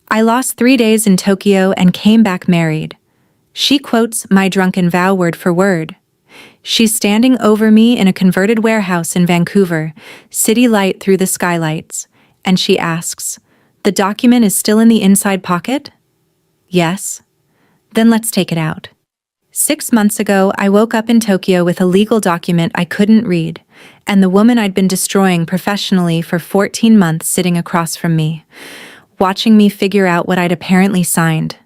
I lost 3 days in Tokyo and came back married. She quotes my drunken vow word for word. She's standing over me in a converted warehouse in Vancouver, city light through the skylights, and she asks, "The document is still in the inside pocket?" Yes. Then let's take it out. 6 months ago, I woke up in Tokyo with a legal document I couldn't read, and the woman I'd been destroying professionally for 14 months sitting across from me, watching me figure out what I'd apparently signed.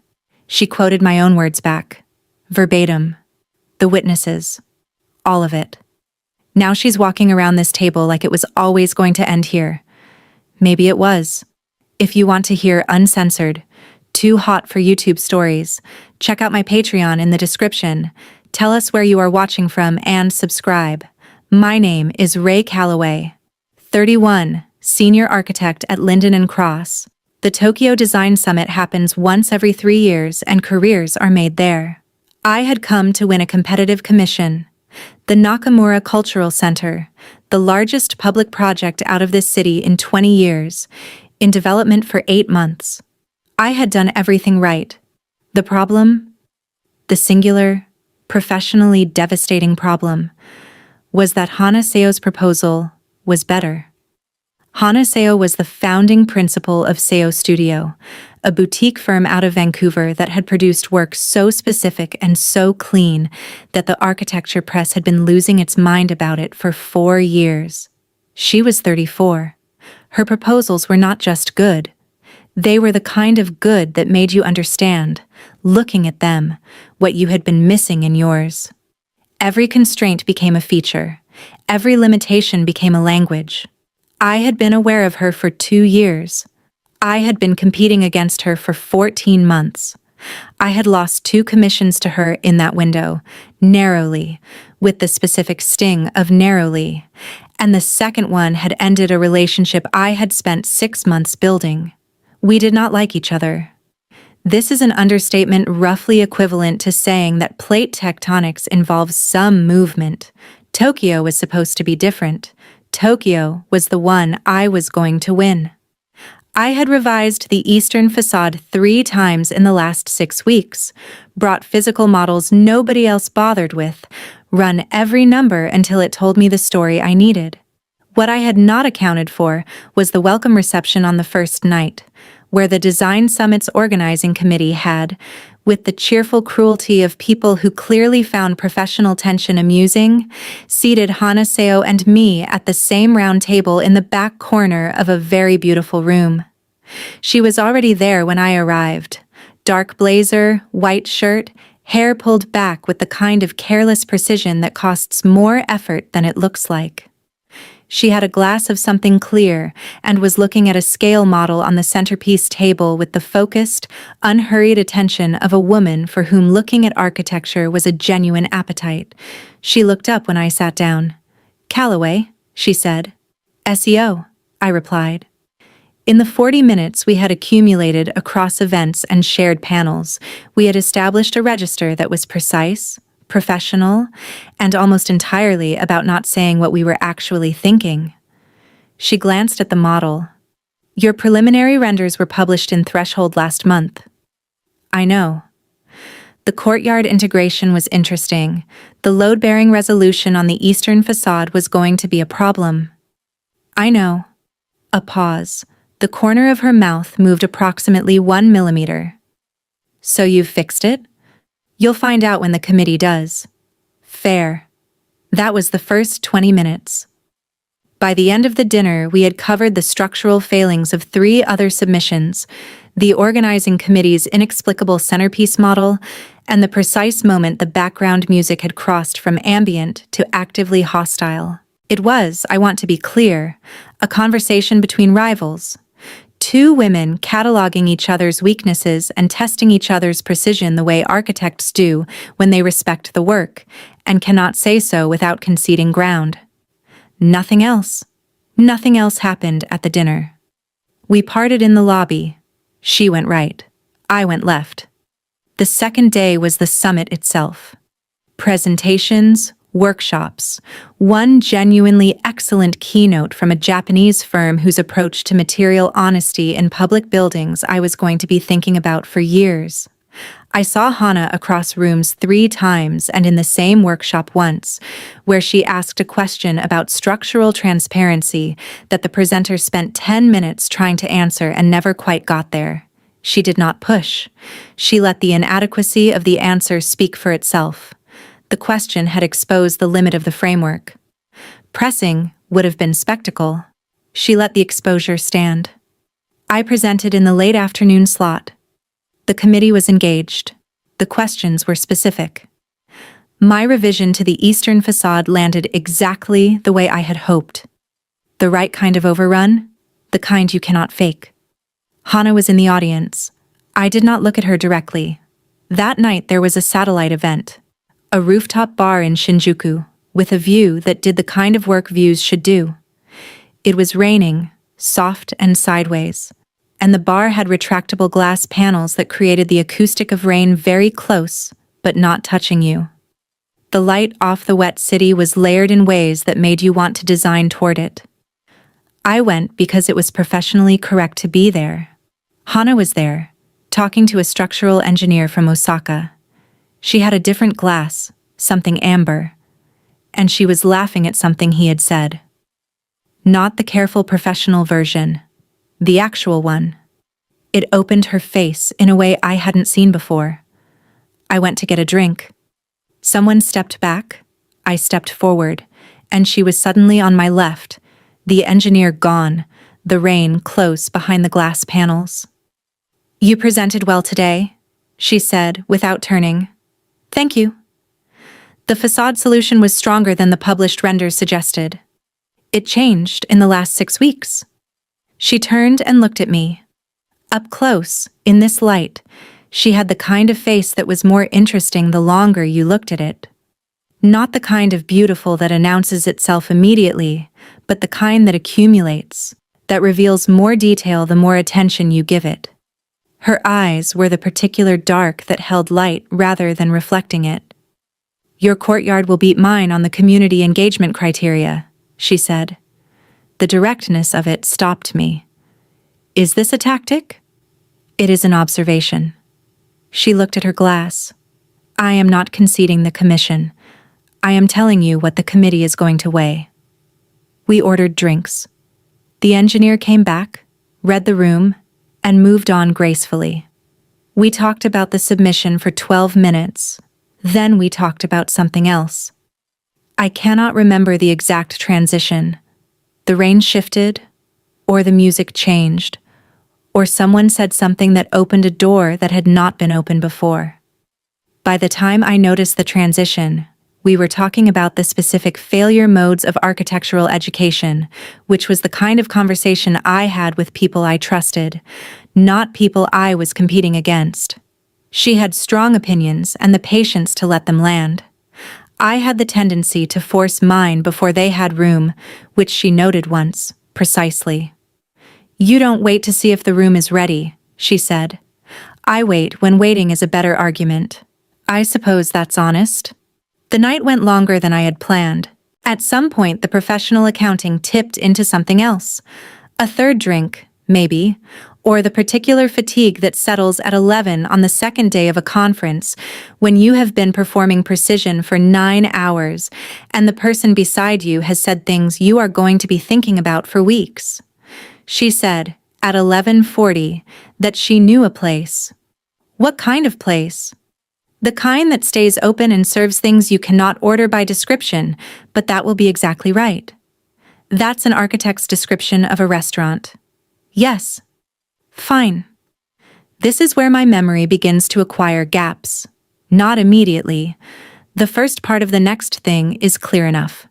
She quoted my own words back. Verbatim. The witnesses. All of it. Now she's walking around this table like it was always going to end here. Maybe it was. If you want to hear uncensored, too hot for YouTube stories, check out my Patreon in the description. Tell us where you are watching from and subscribe. My name is Ray Calloway, 31, senior architect at Linden & Cross. The Tokyo Design Summit happens once every 3 years and careers are made there. I had come to win a competitive commission. The Nakamura Cultural Center, the largest public project out of this city in 20 years, in development for 8 months. I had done everything right. The problem, the singular, professionally devastating problem, was that Hana-seo's proposal was better. Hana-seo was the founding principal of Seo Studio, a boutique firm out of Vancouver that had produced work so specific and so clean that the architecture press had been losing its mind about it for 4 years. She was 34. Her proposals were not just good. They were the kind of good that made you understand, looking at them, what you had been missing in yours. Every constraint became a feature. Every limitation became a language. I had been aware of her for 2 years. I had been competing against her for 14 months. I had lost 2 commissions to her in that window, narrowly, with the specific sting of narrowly, and the second one had ended a relationship I had spent 6 months building. We did not like each other. This is an understatement roughly equivalent to saying that plate tectonics involves some movement. Tokyo was supposed to be different. Tokyo was the one I was going to win. I had revised the eastern facade 3 times in the last 6 weeks, brought physical models nobody else bothered with, run every number until it told me the story I needed. What I had not accounted for was the welcome reception on the first night, where the Design Summit's organizing committee had, with the cheerful cruelty of people who clearly found professional tension amusing, seated Hana-seo and me at the same round table in the back corner of a very beautiful room. She was already there when I arrived. Dark blazer, white shirt, hair pulled back with the kind of careless precision that costs more effort than it looks like. She had a glass of something clear and was looking at a scale model on the centerpiece table with the focused, unhurried attention of a woman for whom looking at architecture was a genuine appetite. She looked up when I sat down. "Calloway," she said. "SEO," I replied. In the 40 minutes we had accumulated across events and shared panels, we had established a register that was precise, professional, and almost entirely about not saying what we were actually thinking. She glanced at the model. "Your preliminary renders were published in Threshold last month." "I know." The courtyard integration was interesting. The load-bearing resolution on the eastern facade was going to be a problem. "I know." A pause. The corner of her mouth moved approximately 1 millimeter. "So you've fixed it?" "You'll find out when the committee does." "Fair." That was the first 20 minutes. By the end of the dinner, we had covered the structural failings of 3 other submissions, the organizing committee's inexplicable centerpiece model, and the precise moment the background music had crossed from ambient to actively hostile. It was, I want to be clear, a conversation between rivals. 2 women cataloging each other's weaknesses and testing each other's precision the way architects do when they respect the work, and cannot say so without conceding ground. Nothing else. Nothing else happened at the dinner. We parted in the lobby. She went right. I went left. The second day was the summit itself. Presentations, workshops, one genuinely excellent keynote from a Japanese firm whose approach to material honesty in public buildings I was going to be thinking about for years. I saw Hana across rooms 3 times and in the same workshop once, where she asked a question about structural transparency that the presenter spent 10 minutes trying to answer and never quite got there. She did not push. She let the inadequacy of the answer speak for itself. The question had exposed the limit of the framework. Pressing would have been spectacle. She let the exposure stand. I presented in the late afternoon slot. The committee was engaged. The questions were specific. My revision to the eastern facade landed exactly the way I had hoped. The right kind of overrun, the kind you cannot fake. Hana was in the audience. I did not look at her directly. That night there was a satellite event. A rooftop bar in Shinjuku, with a view that did the kind of work views should do. It was raining, soft and sideways, and the bar had retractable glass panels that created the acoustic of rain very close, but not touching you. The light off the wet city was layered in ways that made you want to design toward it. I went because it was professionally correct to be there. Hana was there, talking to a structural engineer from Osaka. She had a different glass, something amber, and she was laughing at something he had said. Not the careful professional version, the actual one. It opened her face in a way I hadn't seen before. I went to get a drink. Someone stepped back, I stepped forward, and she was suddenly on my left, the engineer gone, the rain close behind the glass panels. "You presented well today," she said without turning. "Thank you." The facade solution was stronger than the published renders suggested. It changed in the last 6 weeks. She turned and looked at me. Up close, in this light, she had the kind of face that was more interesting the longer you looked at it. Not the kind of beautiful that announces itself immediately, but the kind that accumulates, that reveals more detail the more attention you give it. Her eyes were the particular dark that held light rather than reflecting it. "Your courtyard will beat mine on the community engagement criteria," she said. The directness of it stopped me. Is this a tactic? It is an observation. She looked at her glass. I am not conceding the commission. I am telling you what the committee is going to weigh. We ordered drinks. The engineer came back, read the room, and moved on gracefully. We talked about the submission for 12 minutes. Then we talked about something else. I cannot remember the exact transition. The rain shifted, or the music changed, or someone said something that opened a door that had not been opened before. By the time I noticed the transition, we were talking about the specific failure modes of architectural education, which was the kind of conversation I had with people I trusted, not people I was competing against. She had strong opinions and the patience to let them land. I had the tendency to force mine before they had room, which she noted once, precisely. "You don't wait to see if the room is ready," she said. "I wait when waiting is a better argument." I suppose that's honest. The night went longer than I had planned. At some point, the professional accounting tipped into something else. A third drink, maybe, or the particular fatigue that settles at 11 on the second day of a conference when you have been performing precision for 9 hours and the person beside you has said things you are going to be thinking about for weeks. She said, at 11:40, that she knew a place. What kind of place? The kind that stays open and serves things you cannot order by description, but that will be exactly right. That's an architect's description of a restaurant. Yes. Fine. This is where my memory begins to acquire gaps. Not immediately. The first part of the next thing is clear enough.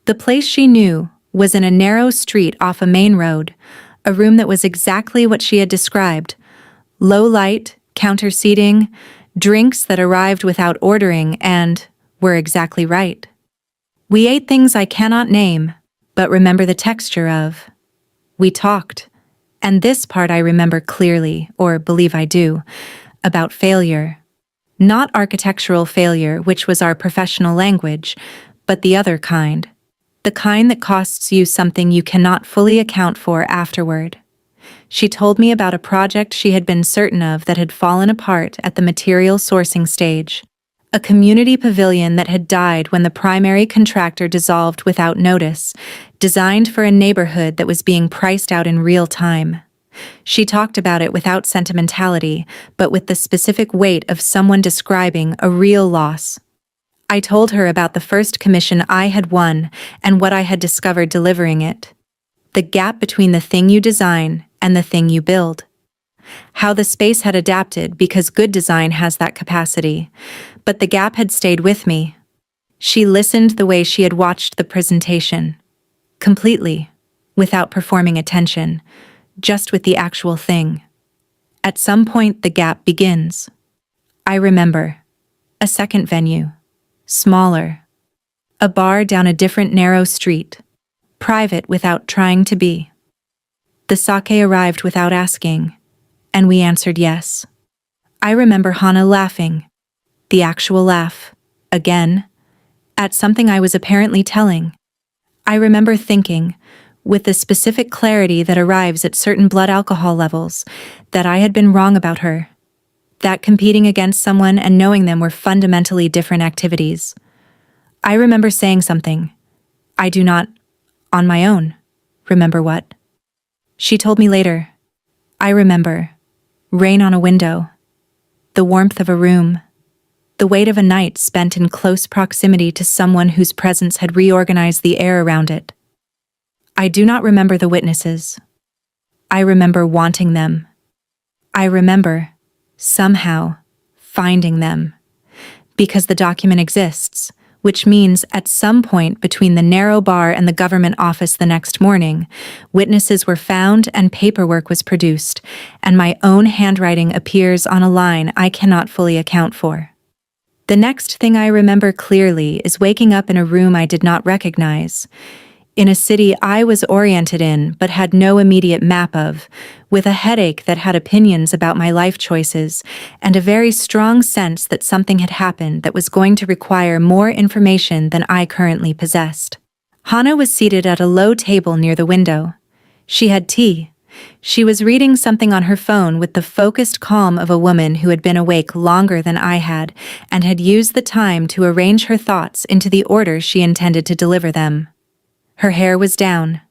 The place she knew was in a narrow street off a main road, a room that was exactly what she had described. Low light, counter seating, drinks that arrived without ordering and were exactly right. We ate things I cannot name, but remember the texture of. We talked, and this part I remember clearly, or believe I do, about failure. Not architectural failure, which was our professional language, but the other kind. The kind that costs you something you cannot fully account for afterward. She told me about a project she had been certain of that had fallen apart at the material sourcing stage. A community pavilion that had died when the primary contractor dissolved without notice, designed for a neighborhood that was being priced out in real time. She talked about it without sentimentality, but with the specific weight of someone describing a real loss. I told her about the first commission I had won and what I had discovered delivering it. The gap between the thing you design and the thing you build. How the space had adapted because good design has that capacity, but the gap had stayed with me. She listened the way she had watched the presentation. Completely, without performing attention, just with the actual thing. At some point the gap begins. I remember. A second venue. Smaller. A bar down a different narrow street. Private without trying to be. The sake arrived without asking, and we answered yes. I remember Hana laughing. The actual laugh. Again. At something I was apparently telling. I remember thinking, with the specific clarity that arrives at certain blood alcohol levels, that I had been wrong about her. That competing against someone and knowing them were fundamentally different activities. I remember saying something. I do not, on my own, remember what. She told me later. I remember. Rain on a window. The warmth of a room. The weight of a night spent in close proximity to someone whose presence had reorganized the air around it. I do not remember the witnesses. I remember wanting them. I remember, somehow, finding them. Because the document exists, which means at some point between the narrow bar and the government office the next morning, witnesses were found and paperwork was produced, and my own handwriting appears on a line I cannot fully account for. The next thing I remember clearly is waking up in a room I did not recognize, in a city I was oriented in but had no immediate map of, with a headache that had opinions about my life choices, and a very strong sense that something had happened that was going to require more information than I currently possessed. Hana was seated at a low table near the window. She had tea. She was reading something on her phone with the focused calm of a woman who had been awake longer than I had and had used the time to arrange her thoughts into the order she intended to deliver them. Her hair was down.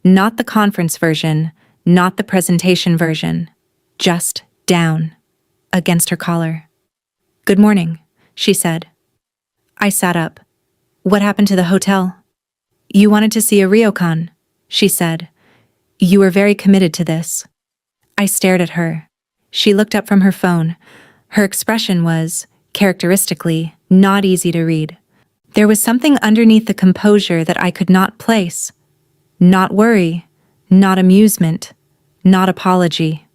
Not the conference version, not the presentation version. Just down. Against her collar. "Good morning," she said. I sat up. "What happened to the hotel?" "You wanted to see a ryokan," she said. "You were very committed to this." I stared at her. She looked up from her phone. Her expression was, characteristically, not easy to read. There was something underneath the composure that I could not place. Not worry, not amusement, not apology.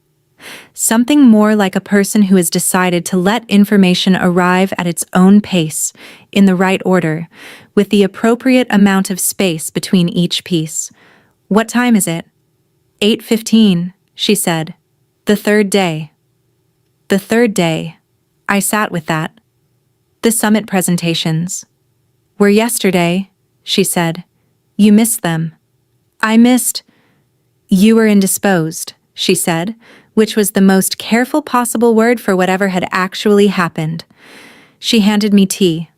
Something more like a person who has decided to let information arrive at its own pace, in the right order, with the appropriate amount of space between each piece. "What time is it?" 8:15, she said. "The third day." The third day. I sat with that. The summit presentations. "Were yesterday," she said. "You missed them." I missed. "You were indisposed," she said, which was the most careful possible word for whatever had actually happened. She handed me tea.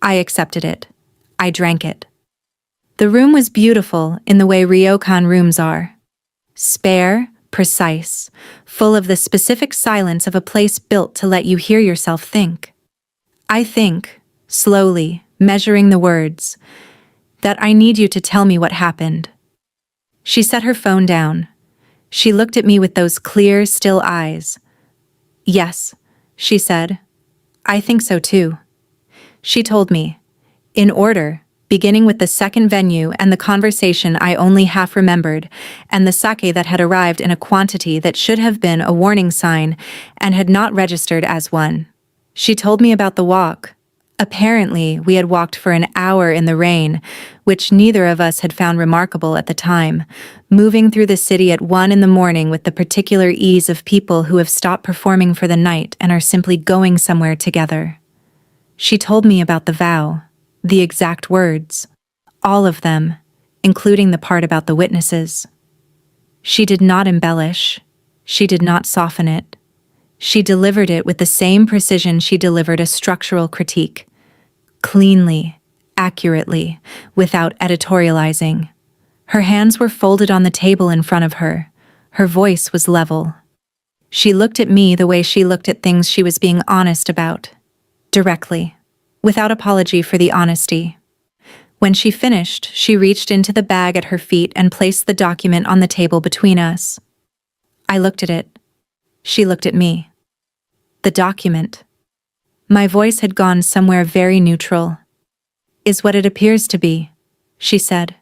I accepted it. I drank it. The room was beautiful in the way ryokan rooms are. Spare, precise, full of the specific silence of a place built to let you hear yourself think. I think, slowly, measuring the words, that I need you to tell me what happened. She set her phone down. She looked at me with those clear, still eyes. "Yes," she said. "I think so too." She told me, in order, beginning with the second venue and the conversation I only half remembered, and the sake that had arrived in a quantity that should have been a warning sign and had not registered as one. She told me about the walk. Apparently, we had walked for an hour in the rain, which neither of us had found remarkable at the time, moving through the city at 1 in the morning with the particular ease of people who have stopped performing for the night and are simply going somewhere together. She told me about the vow. The exact words. All of them, including the part about the witnesses. She did not embellish. She did not soften it. She delivered it with the same precision she delivered a structural critique. Cleanly, accurately, without editorializing. Her hands were folded on the table in front of her. Her voice was level. She looked at me the way she looked at things she was being honest about. Directly, without apology for the honesty. When she finished, she reached into the bag at her feet and placed the document on the table between us. I looked at it. She looked at me. The document. My voice had gone somewhere very neutral. Is what it appears to be, she said.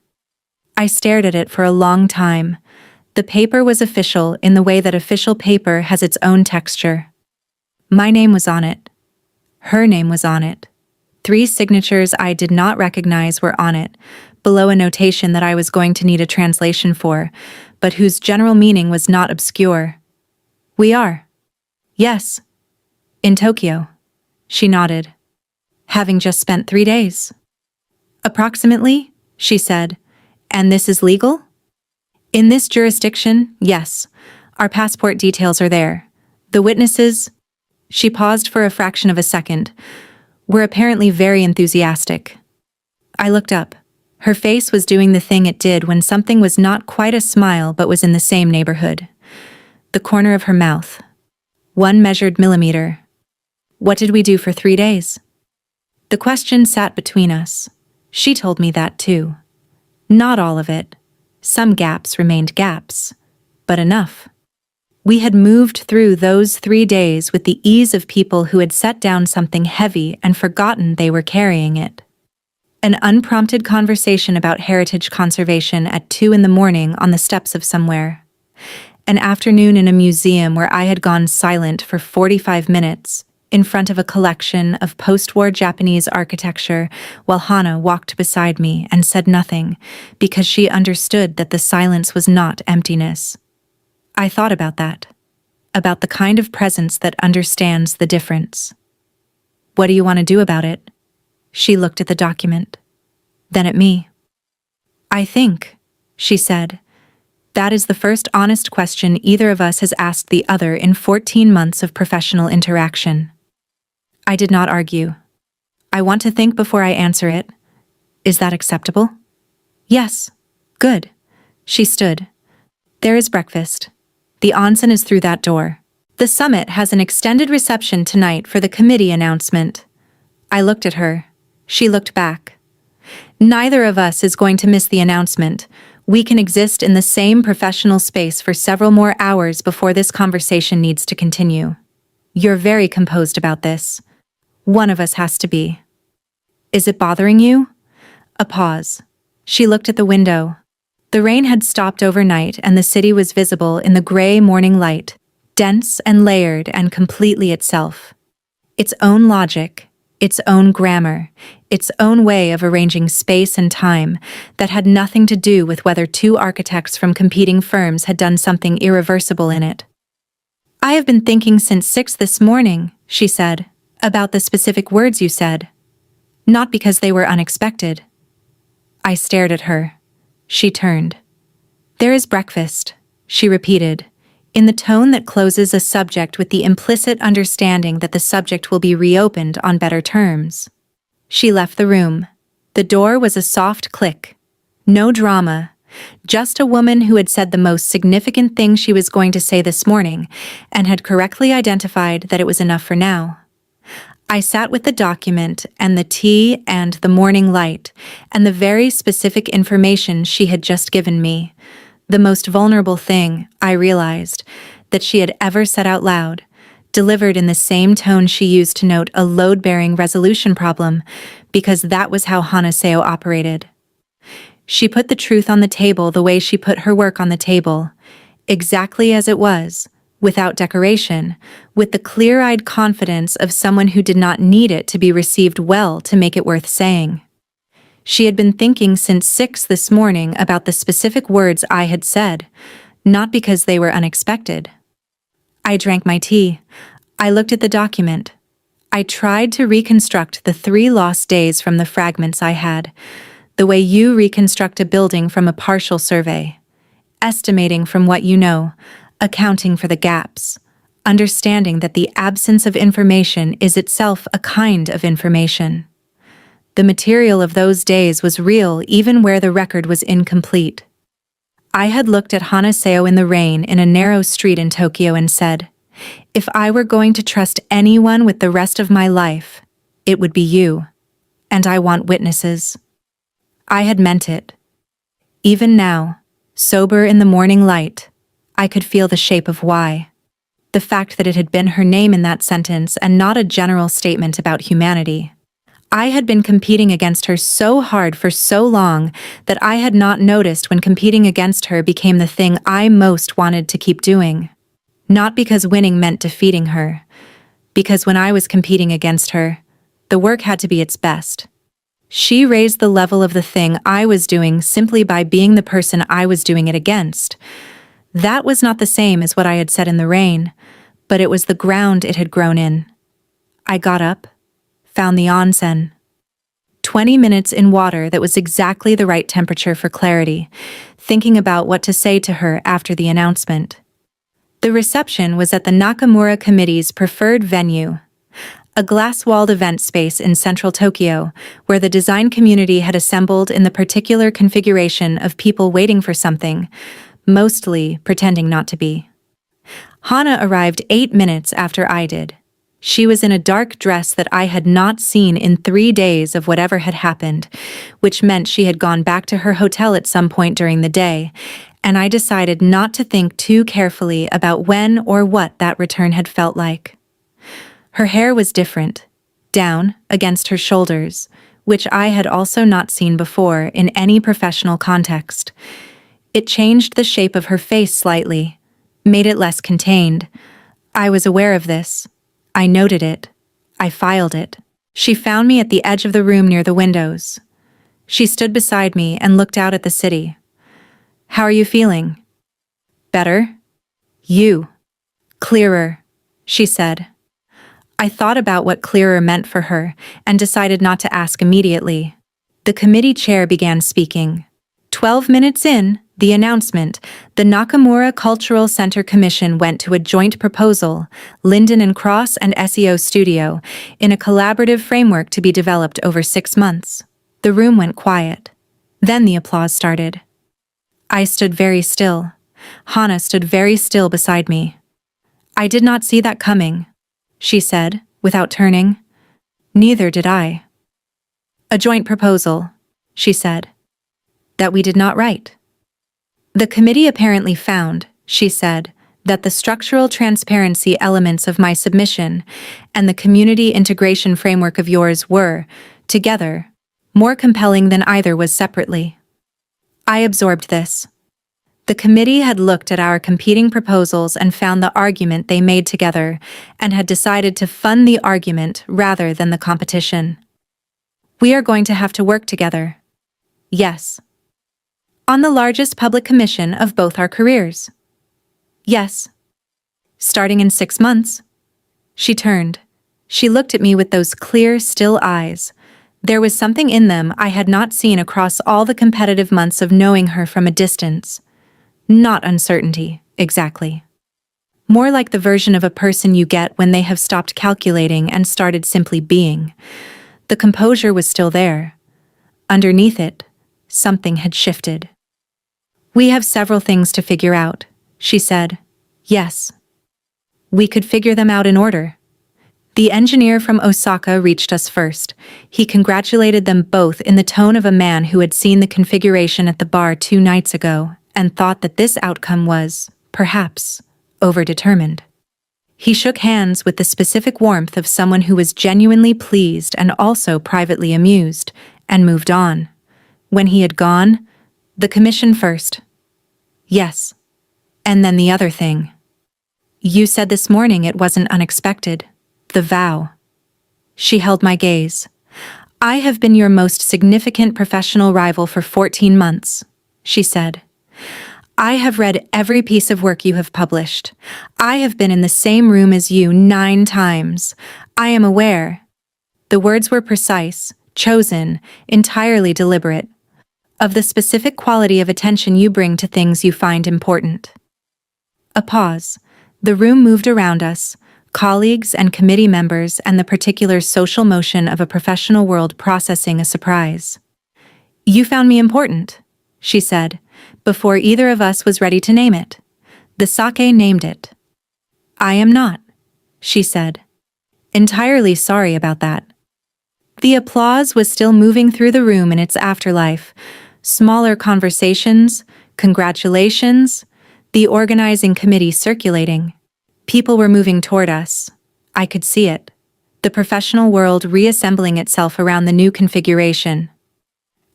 I stared at it for a long time. The paper was official in the way that official paper has its own texture. My name was on it. Her name was on it. 3 signatures I did not recognize were on it, below a notation that I was going to need a translation for, but whose general meaning was not obscure. We are. Yes. In Tokyo. She nodded. Having just spent 3 days. Approximately, she said. And this is legal? In this jurisdiction, yes. Our passport details are there. The witnesses, she paused for a fraction of a second, were apparently very enthusiastic. I looked up. Her face was doing the thing it did when something was not quite a smile but was in the same neighborhood. The corner of her mouth. 1 measured millimeter. What did we do for 3 days? The question sat between us. She told me that too. Not all of it. Some gaps remained gaps. But enough. We had moved through those 3 days with the ease of people who had set down something heavy and forgotten they were carrying it. An unprompted conversation about heritage conservation at 2 in the morning on the steps of somewhere. An afternoon in a museum where I had gone silent for 45 minutes, in front of a collection of post-war Japanese architecture, while Hana walked beside me and said nothing, because she understood that the silence was not emptiness. I thought about that. About the kind of presence that understands the difference. What do you want to do about it? She looked at the document. Then at me. I think, she said, that is the first honest question either of us has asked the other in 14 months of professional interaction. I did not argue. I want to think before I answer it. Is that acceptable? Yes. Good. She stood. There is breakfast. The onsen is through that door. The summit has an extended reception tonight for the committee announcement. I looked at her. She looked back. Neither of us is going to miss the announcement. We can exist in the same professional space for several more hours before this conversation needs to continue. You're very composed about this. One of us has to be. Is it bothering you? A pause. She looked at the window. The rain had stopped overnight and the city was visible in the gray morning light, dense and layered and completely itself. Its own logic, its own grammar, its own way of arranging space and time that had nothing to do with whether 2 architects from competing firms had done something irreversible in it. I have been thinking since 6 this morning, she said, about the specific words you said. Not because they were unexpected. I stared at her. She turned. There is breakfast, she repeated, in the tone that closes a subject with the implicit understanding that the subject will be reopened on better terms. She left the room. The door was a soft click. No drama. Just a woman who had said the most significant thing she was going to say this morning and had correctly identified that it was enough for now. I sat with the document and the tea and the morning light and the very specific information she had just given me, the most vulnerable thing, I realized, that she had ever said out loud, delivered in the same tone she used to note a load-bearing resolution problem, because that was how Hanaseo operated. She put the truth on the table the way she put her work on the table, exactly as it was, without decoration, with the clear-eyed confidence of someone who did not need it to be received well to make it worth saying. She had been thinking since 6 this morning about the specific words I had said, not because they were unexpected. I drank my tea. I looked at the document. I tried to reconstruct the 3 lost days from the fragments I had, the way you reconstruct a building from a partial survey, estimating from what you know, accounting for the gaps, understanding that the absence of information is itself a kind of information. The material of those days was real even where the record was incomplete. I had looked at Hanaseo in the rain in a narrow street in Tokyo and said, if I were going to trust anyone with the rest of my life, it would be you, and I want witnesses. I had meant it. Even now, sober in the morning light, I could feel the shape of why. The fact that it had been her name in that sentence and not a general statement about humanity. I had been competing against her so hard for so long that I had not noticed when competing against her became the thing I most wanted to keep doing. Not because winning meant defeating her, because when I was competing against her, the work had to be its best. She raised the level of the thing I was doing simply by being the person I was doing it against. That was not the same as what I had said in the rain, but it was the ground it had grown in. I got up, found the onsen. 20 minutes in water that was exactly the right temperature for clarity, thinking about what to say to her after the announcement. The reception was at the Nakamura Committee's preferred venue, a glass-walled event space in central Tokyo, where the design community had assembled in the particular configuration of people waiting for something, mostly pretending not to be. Hana arrived 8 minutes after I did. She was in a dark dress that I had not seen in 3 days of whatever had happened, which meant she had gone back to her hotel at some point during the day, and I decided not to think too carefully about when or what that return had felt like. Her hair was different, down against her shoulders, which I had also not seen before in any professional context. It changed the shape of her face slightly, made it less contained. I was aware of this. I noted it. I filed it. She found me at the edge of the room near the windows. She stood beside me and looked out at the city. How are you feeling? Better? You. Clearer, she said. I thought about what clearer meant for her and decided not to ask immediately. The committee chair began speaking. 12 minutes in, the announcement, the Nakamura Cultural Center Commission went to a joint proposal, Linden and Cross and SEO Studio, in a collaborative framework to be developed over 6 months. The room went quiet. Then the applause started. I stood very still. Hana stood very still beside me. I did not see that coming, she said, without turning. Neither did I. A joint proposal, she said, that we did not write. The committee apparently found, she said, that the structural transparency elements of my submission and the community integration framework of yours were, together, more compelling than either was separately. I absorbed this. The committee had looked at our competing proposals and found the argument they made together and had decided to fund the argument rather than the competition. We are going to have to work together. Yes. On the largest public commission of both our careers. Yes. Starting in 6 months. She turned. She looked at me with those clear, still eyes. There was something in them I had not seen across all the competitive months of knowing her from a distance. Not uncertainty, exactly. More like the version of a person you get when they have stopped calculating and started simply being. The composure was still there. Underneath it, something had shifted. We have several things to figure out, she said. Yes. We could figure them out in order. The engineer from Osaka reached us first. He congratulated them both in the tone of a man who had seen the configuration at the bar 2 nights ago and thought that this outcome was, perhaps, overdetermined. He shook hands with the specific warmth of someone who was genuinely pleased and also privately amused, and moved on. When he had gone, the commission first. Yes. And then the other thing. You said this morning it wasn't unexpected. The vow. She held my gaze. I have been your most significant professional rival for 14 months, she said. I have read every piece of work you have published. I have been in the same room as you 9 times. I am aware. The words were precise, chosen, entirely deliberate, of the specific quality of attention you bring to things you find important. A pause. The room moved around us, colleagues and committee members and the particular social motion of a professional world processing a surprise. You found me important, she said, before either of us was ready to name it. The sake named it. I am not, she said. Entirely sorry about that. The applause was still moving through the room in its afterlife. Smaller conversations, congratulations, the organizing committee circulating. People were moving toward us. I could see it. The professional world reassembling itself around the new configuration.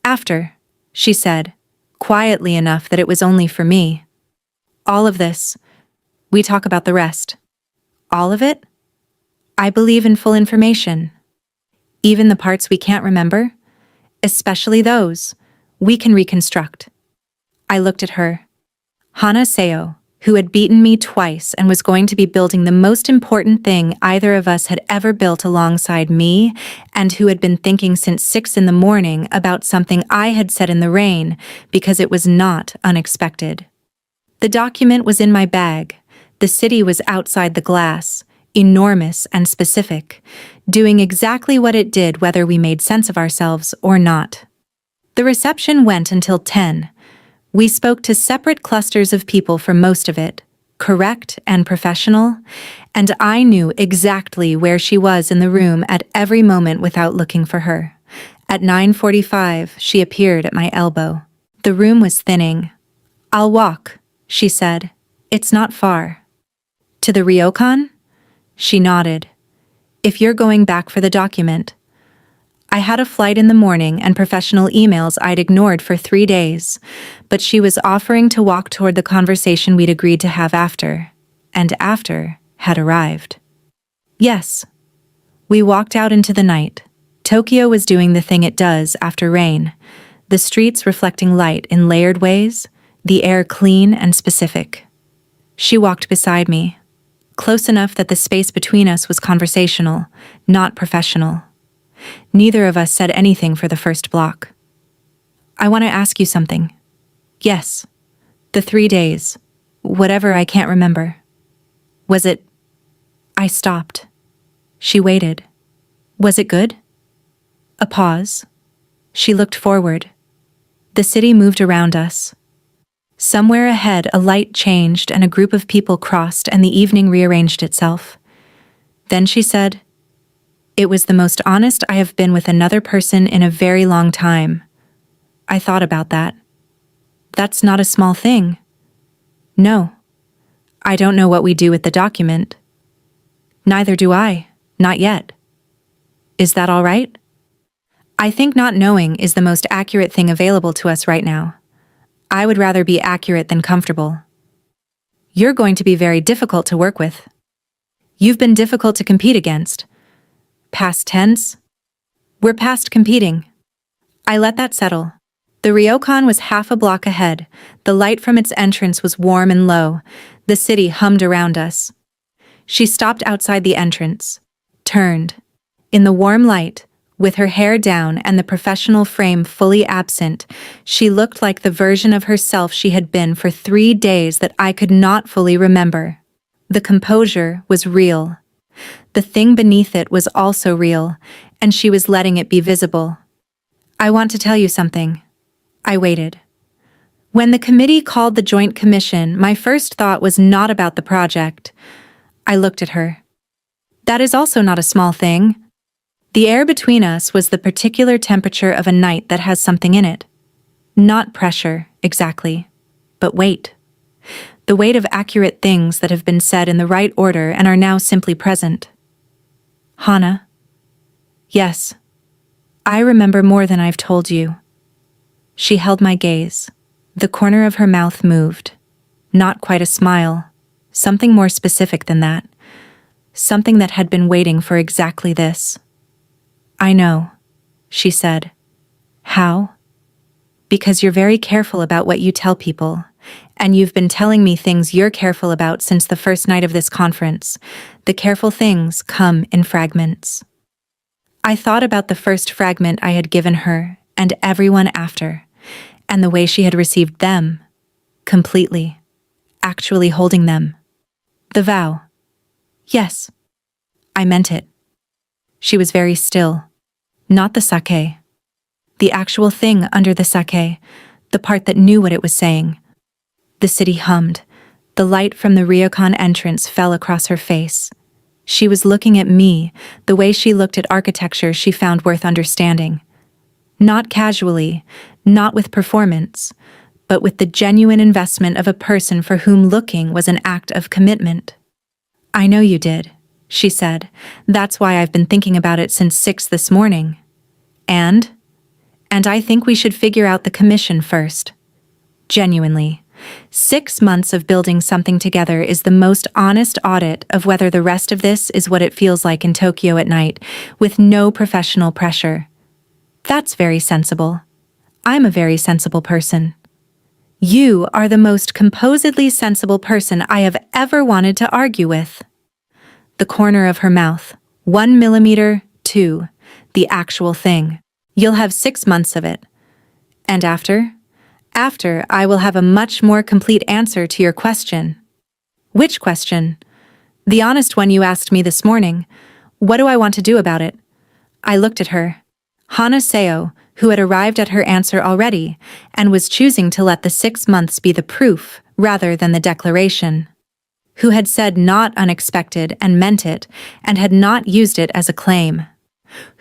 After, she said, quietly enough that it was only for me. All of this. We talk about the rest. All of it? I believe in full information. Even the parts we can't remember? Especially those we can reconstruct. I looked at her. Hana Seo, who had beaten me twice and was going to be building the most important thing either of us had ever built alongside me, and who had been thinking since 6 a.m. about something I had said in the rain because it was not unexpected. The document was in my bag. The city was outside the glass, enormous and specific, doing exactly what it did whether we made sense of ourselves or not. The reception went until 10. We spoke to separate clusters of people for most of it, correct and professional, and I knew exactly where she was in the room at every moment without looking for her. At 9:45, she appeared at my elbow. The room was thinning. I'll walk, she said. It's not far. To the ryokan? She nodded. If you're going back for the document. I had a flight in the morning and professional emails I'd ignored for 3 days, but she was offering to walk toward the conversation we'd agreed to have after, and after had arrived. Yes. We walked out into the night. Tokyo was doing the thing it does after rain, the streets reflecting light in layered ways, the air clean and specific. She walked beside me, close enough that the space between us was conversational, not professional. Neither of us said anything for the first block. I want to ask you something. Yes. The 3 days. Whatever, I can't remember. Was it... I stopped. She waited. Was it good? A pause. She looked forward. The city moved around us. Somewhere ahead, a light changed and a group of people crossed and the evening rearranged itself. Then she said, "It was the most honest I have been with another person in a very long time." I thought about that. That's not a small thing. No. I don't know what we do with the document. Neither do I. Not yet. Is that all right? I think not knowing is the most accurate thing available to us right now. I would rather be accurate than comfortable. You're going to be very difficult to work with. You've been difficult to compete against. Past tense? We're past competing. I let that settle. The ryokan was half a block ahead. The light from its entrance was warm and low. The city hummed around us. She stopped outside the entrance, turned. In the warm light, with her hair down and the professional frame fully absent, she looked like the version of herself she had been for 3 days that I could not fully remember. The composure was real. The thing beneath it was also real, and she was letting it be visible. I want to tell you something. I waited. When the committee called the Joint Commission, my first thought was not about the project. I looked at her. That is also not a small thing. The air between us was the particular temperature of a night that has something in it. Not pressure, exactly, but weight. The weight of accurate things that have been said in the right order and are now simply present. Hana? Yes. I remember more than I've told you. She held my gaze. The corner of her mouth moved. Not quite a smile. Something more specific than that. Something that had been waiting for exactly this. I know, she said. How? Because you're very careful about what you tell people, and you've been telling me things you're careful about since the first night of this conference. The careful things come in fragments. I thought about the first fragment I had given her and everyone after, and the way she had received them, completely, actually holding them. The vow. Yes, I meant it. She was very still. Not the sake. The actual thing under the sake, the part that knew what it was saying. The city hummed. The light from the ryokan entrance fell across her face. She was looking at me, the way she looked at architecture she found worth understanding. Not casually, not with performance, but with the genuine investment of a person for whom looking was an act of commitment. I know you did, she said. That's why I've been thinking about it since 6 this morning. And I think we should figure out the commission first. Genuinely. 6 months of building something together is the most honest audit of whether the rest of this is what it feels like in Tokyo at night, with no professional pressure. That's very sensible. I'm a very sensible person. You are the most composedly sensible person I have ever wanted to argue with. The corner of her mouth. 1 millimeter, 2. The actual thing. You'll have 6 months of it. And after? After, I will have a much more complete answer to your question. Which question? The honest one you asked me this morning. What do I want to do about it? I looked at her. Hana Seo, who had arrived at her answer already, and was choosing to let the 6 months be the proof rather than the declaration. Who had said not unexpected and meant it, and had not used it as a claim.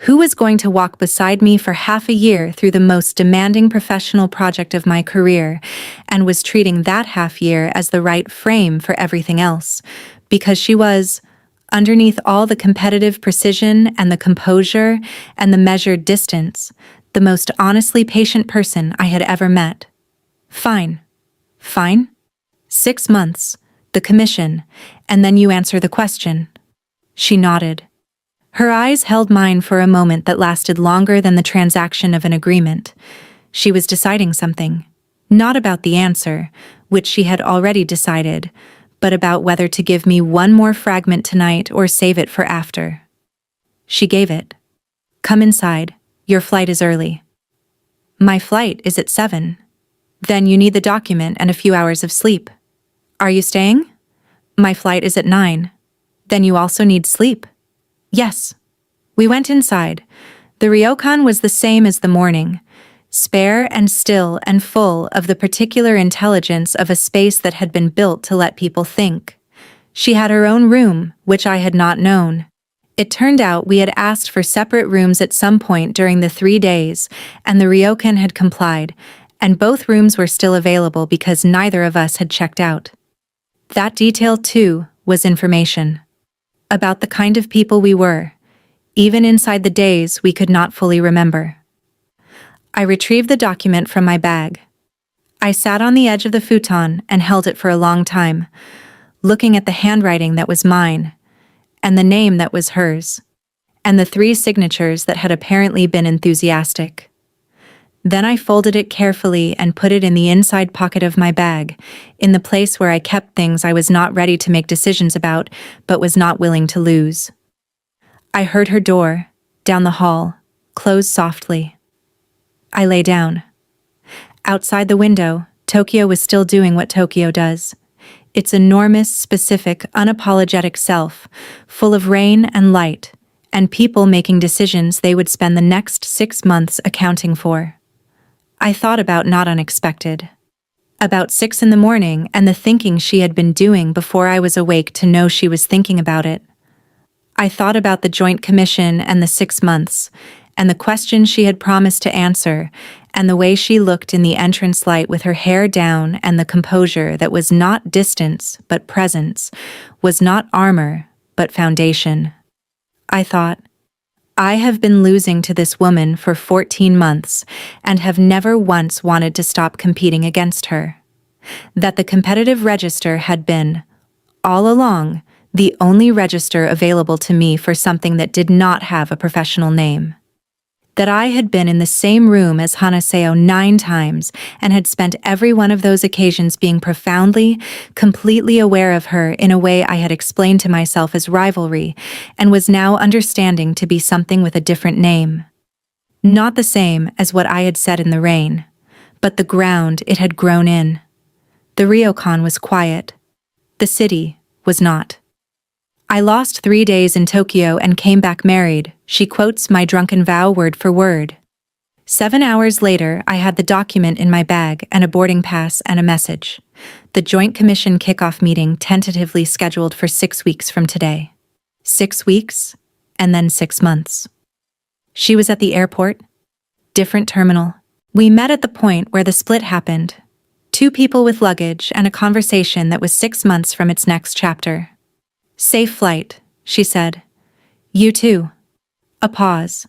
Who was going to walk beside me for half a year through the most demanding professional project of my career, and was treating that half year as the right frame for everything else, because she was, underneath all the competitive precision and the composure and the measured distance, the most honestly patient person I had ever met. Fine. Fine? 6 months, the commission, and then you answer the question. She nodded. Her eyes held mine for a moment that lasted longer than the transaction of an agreement. She was deciding something. Not about the answer, which she had already decided, but about whether to give me one more fragment tonight or save it for after. She gave it. Come inside. Your flight is early. My flight is at 7. Then you need the document and a few hours of sleep. Are you staying? My flight is at 9. Then you also need sleep. Yes. We went inside. The ryokan was the same as the morning, spare and still and full of the particular intelligence of a space that had been built to let people think. She had her own room, which I had not known. It turned out we had asked for separate rooms at some point during the 3 days, and the ryokan had complied, and both rooms were still available because neither of us had checked out. That detail, too, was information. About the kind of people we were, even inside the days we could not fully remember. I retrieved the document from my bag. I sat on the edge of the futon and held it for a long time, looking at the handwriting that was mine, and the name that was hers, and the 3 signatures that had apparently been enthusiastic. Then I folded it carefully and put it in the inside pocket of my bag, in the place where I kept things I was not ready to make decisions about, but was not willing to lose. I heard her door, down the hall, close softly. I lay down. Outside the window, Tokyo was still doing what Tokyo does. Its enormous, specific, unapologetic self, full of rain and light, and people making decisions they would spend the next 6 months accounting for. I thought about not unexpected. About 6 in the morning and the thinking she had been doing before I was awake to know she was thinking about it. I thought about the joint commission and the 6 months, and the question she had promised to answer, and the way she looked in the entrance light with her hair down and the composure that was not distance but presence, was not armor but foundation. I thought, I have been losing to this woman for 14 months and have never once wanted to stop competing against her. That the competitive register had been, all along, the only register available to me for something that did not have a professional name. That I had been in the same room as Hanaseo 9 times and had spent every one of those occasions being profoundly, completely aware of her in a way I had explained to myself as rivalry and was now understanding to be something with a different name. Not the same as what I had said in the rain, but the ground it had grown in. The ryokan was quiet. The city was not. I lost 3 days in Tokyo and came back married, she quotes my drunken vow word for word. 7 hours later, I had the document in my bag and a boarding pass and a message. The Joint Commission kickoff meeting tentatively scheduled for 6 weeks from today. 6 weeks, and then 6 months. She was at the airport. Different terminal. We met at the point where the split happened. 2 people with luggage and a conversation that was 6 months from its next chapter. Safe flight, she said. You too. A pause.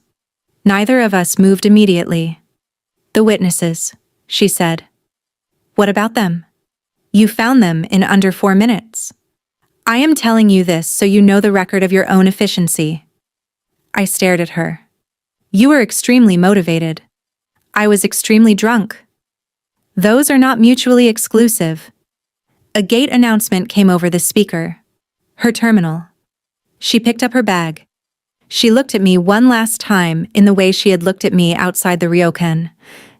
Neither of us moved immediately. The witnesses, she said. What about them? You found them in under 4 minutes. I am telling you this so you know the record of your own efficiency. I stared at her. You were extremely motivated. I was extremely drunk. Those are not mutually exclusive. A gate announcement came over the speaker. Her terminal. She picked up her bag. She looked at me one last time in the way she had looked at me outside the ryokan.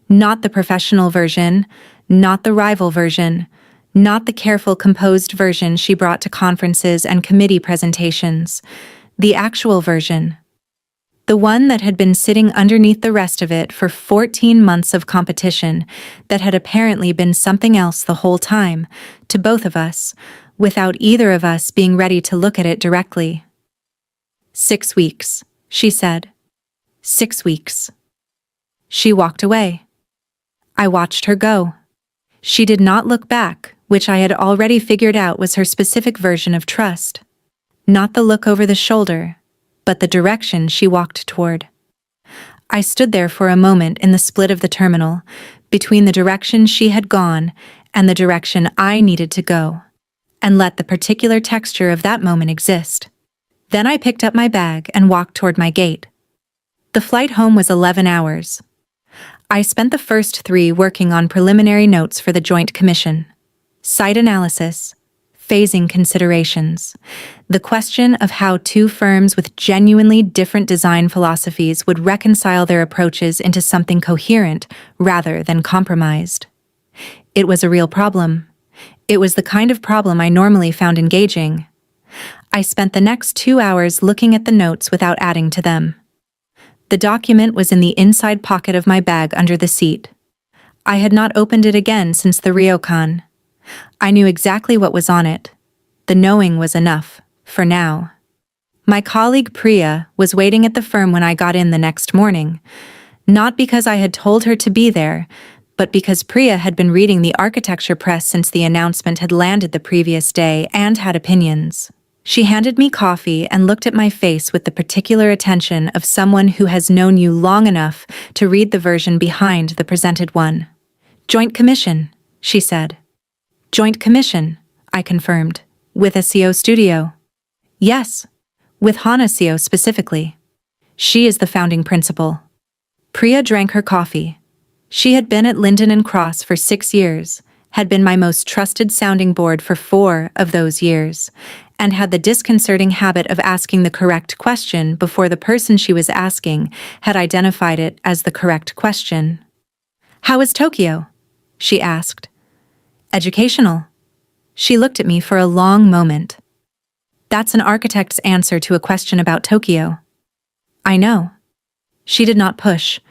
Not the professional version, not the rival version, not the careful, composed version she brought to conferences and committee presentations. The actual version. The one that had been sitting underneath the rest of it for 14 months of competition that had apparently been something else the whole time, to both of us, without either of us being ready to look at it directly. 6 weeks, she said. 6 weeks. She walked away. I watched her go. She did not look back, which I had already figured out was her specific version of trust. Not the look over the shoulder, but the direction she walked toward. I stood there for a moment in the split of the terminal, between the direction she had gone and the direction I needed to go, and let the particular texture of that moment exist. Then I picked up my bag and walked toward my gate. The flight home was 11 hours. I spent the first 3 working on preliminary notes for the Joint Commission. Site analysis, phasing considerations, the question of how 2 firms with genuinely different design philosophies would reconcile their approaches into something coherent rather than compromised. It was a real problem. It was the kind of problem I normally found engaging. I spent the next 2 hours looking at the notes without adding to them. The document was in the inside pocket of my bag under the seat. I had not opened it again since the ryokan. I knew exactly what was on it. The knowing was enough, for now. My colleague Priya was waiting at the firm when I got in the next morning, not because I had told her to be there, but because Priya had been reading the architecture press since the announcement had landed the previous day and had opinions. She handed me coffee and looked at my face with the particular attention of someone who has known you long enough to read the version behind the presented one. Joint Commission, she said. Joint Commission, I confirmed. With a CO studio. Yes, with Hana CO specifically. She is the founding principal. Priya drank her coffee. She had been at Linden & Cross for 6 years, had been my most trusted sounding board for 4 of those years, and had the disconcerting habit of asking the correct question before the person she was asking had identified it as the correct question. How is Tokyo? She asked. Educational. She looked at me for a long moment. That's an architect's answer to a question about Tokyo. I know. She did not push.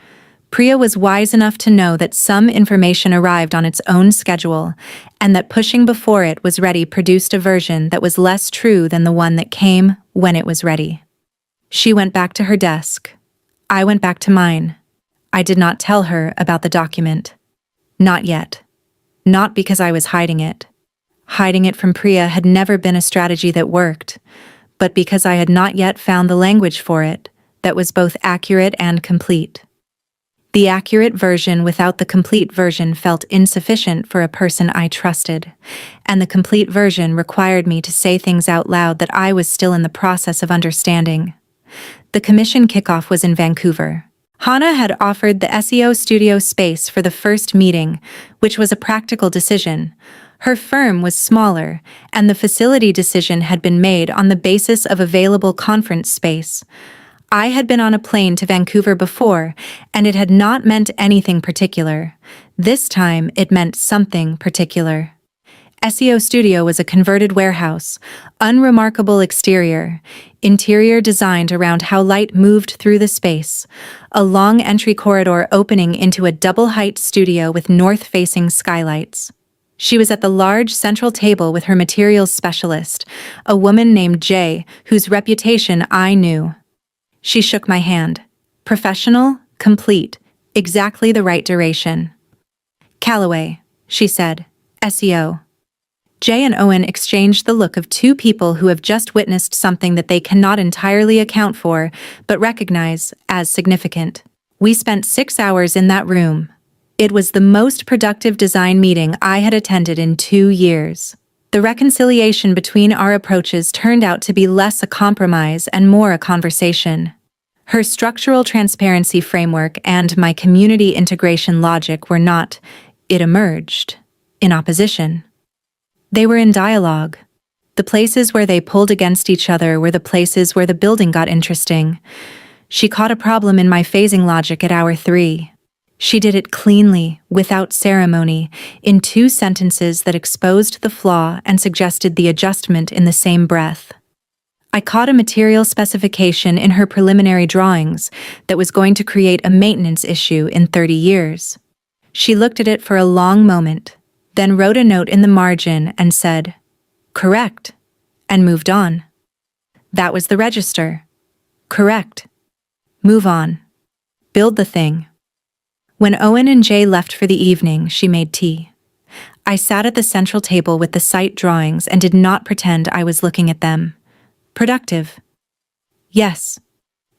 Priya was wise enough to know that some information arrived on its own schedule, and that pushing before it was ready produced a version that was less true than the one that came when it was ready. She went back to her desk. I went back to mine. I did not tell her about the document. Not yet. Not because I was hiding it. Hiding it from Priya had never been a strategy that worked, but because I had not yet found the language for it that was both accurate and complete. The accurate version without the complete version felt insufficient for a person I trusted, and the complete version required me to say things out loud that I was still in the process of understanding. The commission kickoff was in Vancouver. Hana had offered the SEO studio space for the first meeting, which was a practical decision. Her firm was smaller, and the facility decision had been made on the basis of available conference space. I had been on a plane to Vancouver before, and it had not meant anything particular. This time, it meant something particular. SEO Studio was a converted warehouse, unremarkable exterior, interior designed around how light moved through the space, a long entry corridor opening into a double-height studio with north-facing skylights. She was at the large central table with her materials specialist, a woman named Jay, whose reputation I knew. She shook my hand. Professional, complete, exactly the right duration. Callaway, she said, SEO. Jay and Owen exchanged the look of two people who have just witnessed something that they cannot entirely account for, but recognize as significant. We spent 6 hours in that room. It was the most productive design meeting I had attended in 2 years. The reconciliation between our approaches turned out to be less a compromise and more a conversation. Her structural transparency framework and my community integration logic were not, it emerged, in opposition. They were in dialogue. The places where they pulled against each other were the places where the building got interesting. She caught a problem in my phasing logic at hour 3. She did it cleanly, without ceremony, in 2 sentences that exposed the flaw and suggested the adjustment in the same breath. I caught a material specification in her preliminary drawings that was going to create a maintenance issue in 30 years. She looked at it for a long moment, then wrote a note in the margin and said, "Correct," and moved on. That was the register. Correct. Move on. Build the thing. When Owen and Jay left for the evening, she made tea. I sat at the central table with the site drawings and did not pretend I was looking at them. Productive. Yes.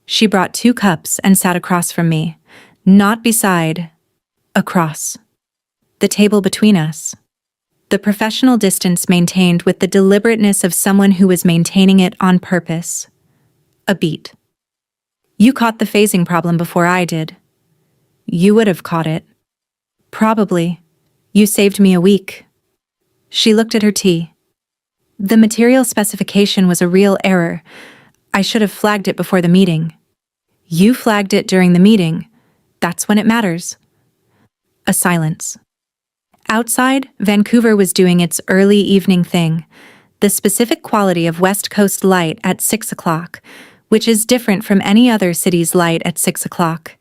She brought 2 cups and sat across from me, not beside, across. The table between us. The professional distance maintained with the deliberateness of someone who was maintaining it on purpose. A beat. You caught the phasing problem before I did. You would have caught it. Probably. You saved me a week. She looked at her tea. The material specification was a real error. I should have flagged it before the meeting. You flagged it during the meeting. That's when it matters. A silence. Outside, Vancouver was doing its early evening thing, the specific quality of West Coast light at 6 o'clock, which is different from any other city's light at 6 o'clock,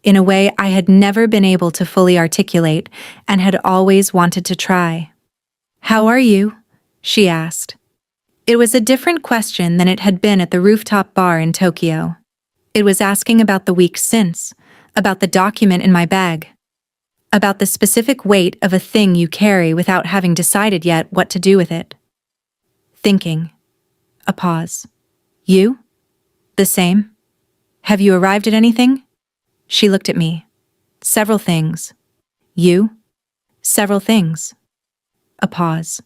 in a way I had never been able to fully articulate and had always wanted to try. "How are you?" she asked. It was a different question than it had been at the rooftop bar in Tokyo. It was asking about the week since, about the document in my bag, about the specific weight of a thing you carry without having decided yet what to do with it. Thinking. A pause. You? The same? Have you arrived at anything? She looked at me. Several things. You? Several things. A pause.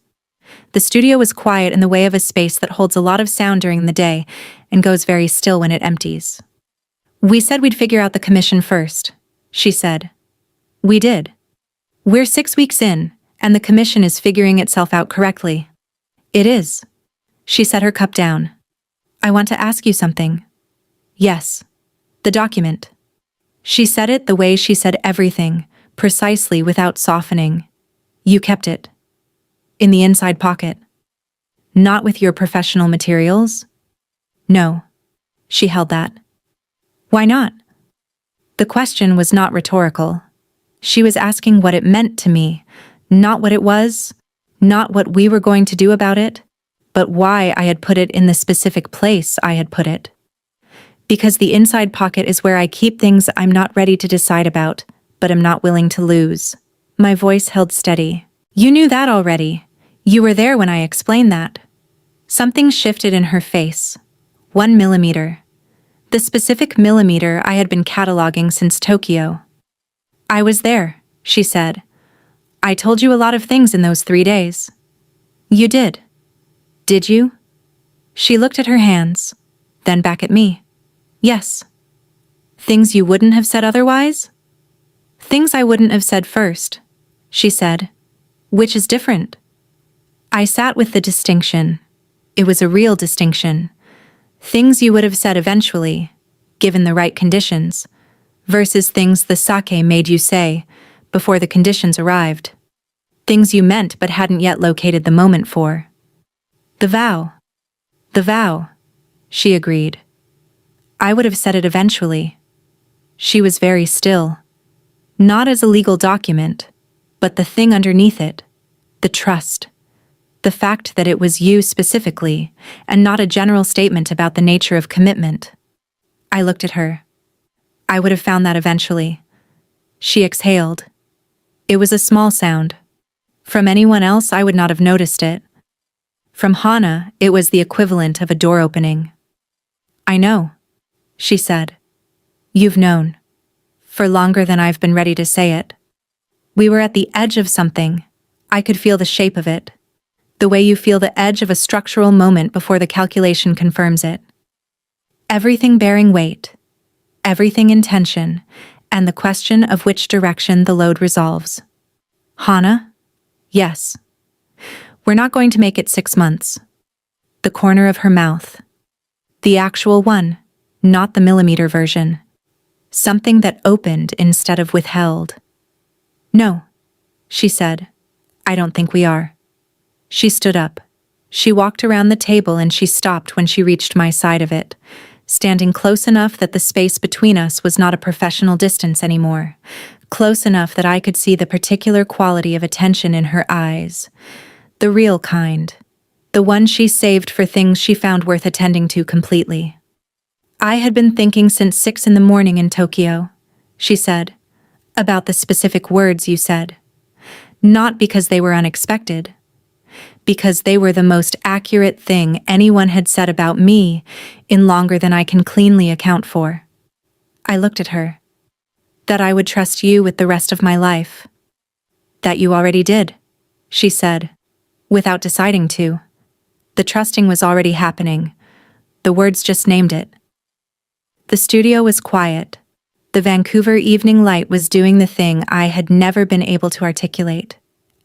The studio was quiet in the way of a space that holds a lot of sound during the day and goes very still when it empties. We said we'd figure out the commission first, she said. We did. We're 6 weeks in, and the commission is figuring itself out correctly. It is. She set her cup down. I want to ask you something. Yes. The document. She said it the way she said everything, precisely without softening. You kept it. In the inside pocket. Not with your professional materials? No. She held that. Why not? The question was not rhetorical. She was asking what it meant to me, not what it was, not what we were going to do about it, but why I had put it in the specific place I had put it. Because the inside pocket is where I keep things I'm not ready to decide about, but am not willing to lose. My voice held steady. You knew that already. You were there when I explained that. Something shifted in her face. 1 millimeter. The specific millimeter I had been cataloging since Tokyo. I was there, she said. I told you a lot of things in those 3 days. You did. Did you? She looked at her hands, then back at me. Yes. Things you wouldn't have said otherwise? Things I wouldn't have said first, she said. Which is different. I sat with the distinction. It was a real distinction. Things you would have said eventually, given the right conditions, versus things the sake made you say before the conditions arrived. Things you meant but hadn't yet located the moment for. The vow. The vow, she agreed. I would have said it eventually. She was very still. Not as a legal document, but the thing underneath it, the trust. The fact that it was you specifically, and not a general statement about the nature of commitment. I looked at her. I would have found that eventually. She exhaled. It was a small sound. From anyone else, I would not have noticed it. From Hana, it was the equivalent of a door opening. I know, she said. You've known. For longer than I've been ready to say it. We were at the edge of something. I could feel the shape of it. The way you feel the edge of a structural moment before the calculation confirms it. Everything bearing weight. Everything in tension, and the question of which direction the load resolves. Hana? Yes. We're not going to make it 6 months. The corner of her mouth. The actual one, not the millimeter version. Something that opened instead of withheld. No, she said. I don't think we are. She stood up. She walked around the table and she stopped when she reached my side of it, standing close enough that the space between us was not a professional distance anymore, close enough that I could see the particular quality of attention in her eyes. The real kind. The one she saved for things she found worth attending to completely. I had been thinking since 6 a.m. in Tokyo, she said, about the specific words you said. Not because they were unexpected. Because they were the most accurate thing anyone had said about me in longer than I can cleanly account for. I looked at her. That I would trust you with the rest of my life. That you already did, she said, without deciding to. The trusting was already happening. The words just named it. The studio was quiet. The Vancouver evening light was doing the thing I had never been able to articulate.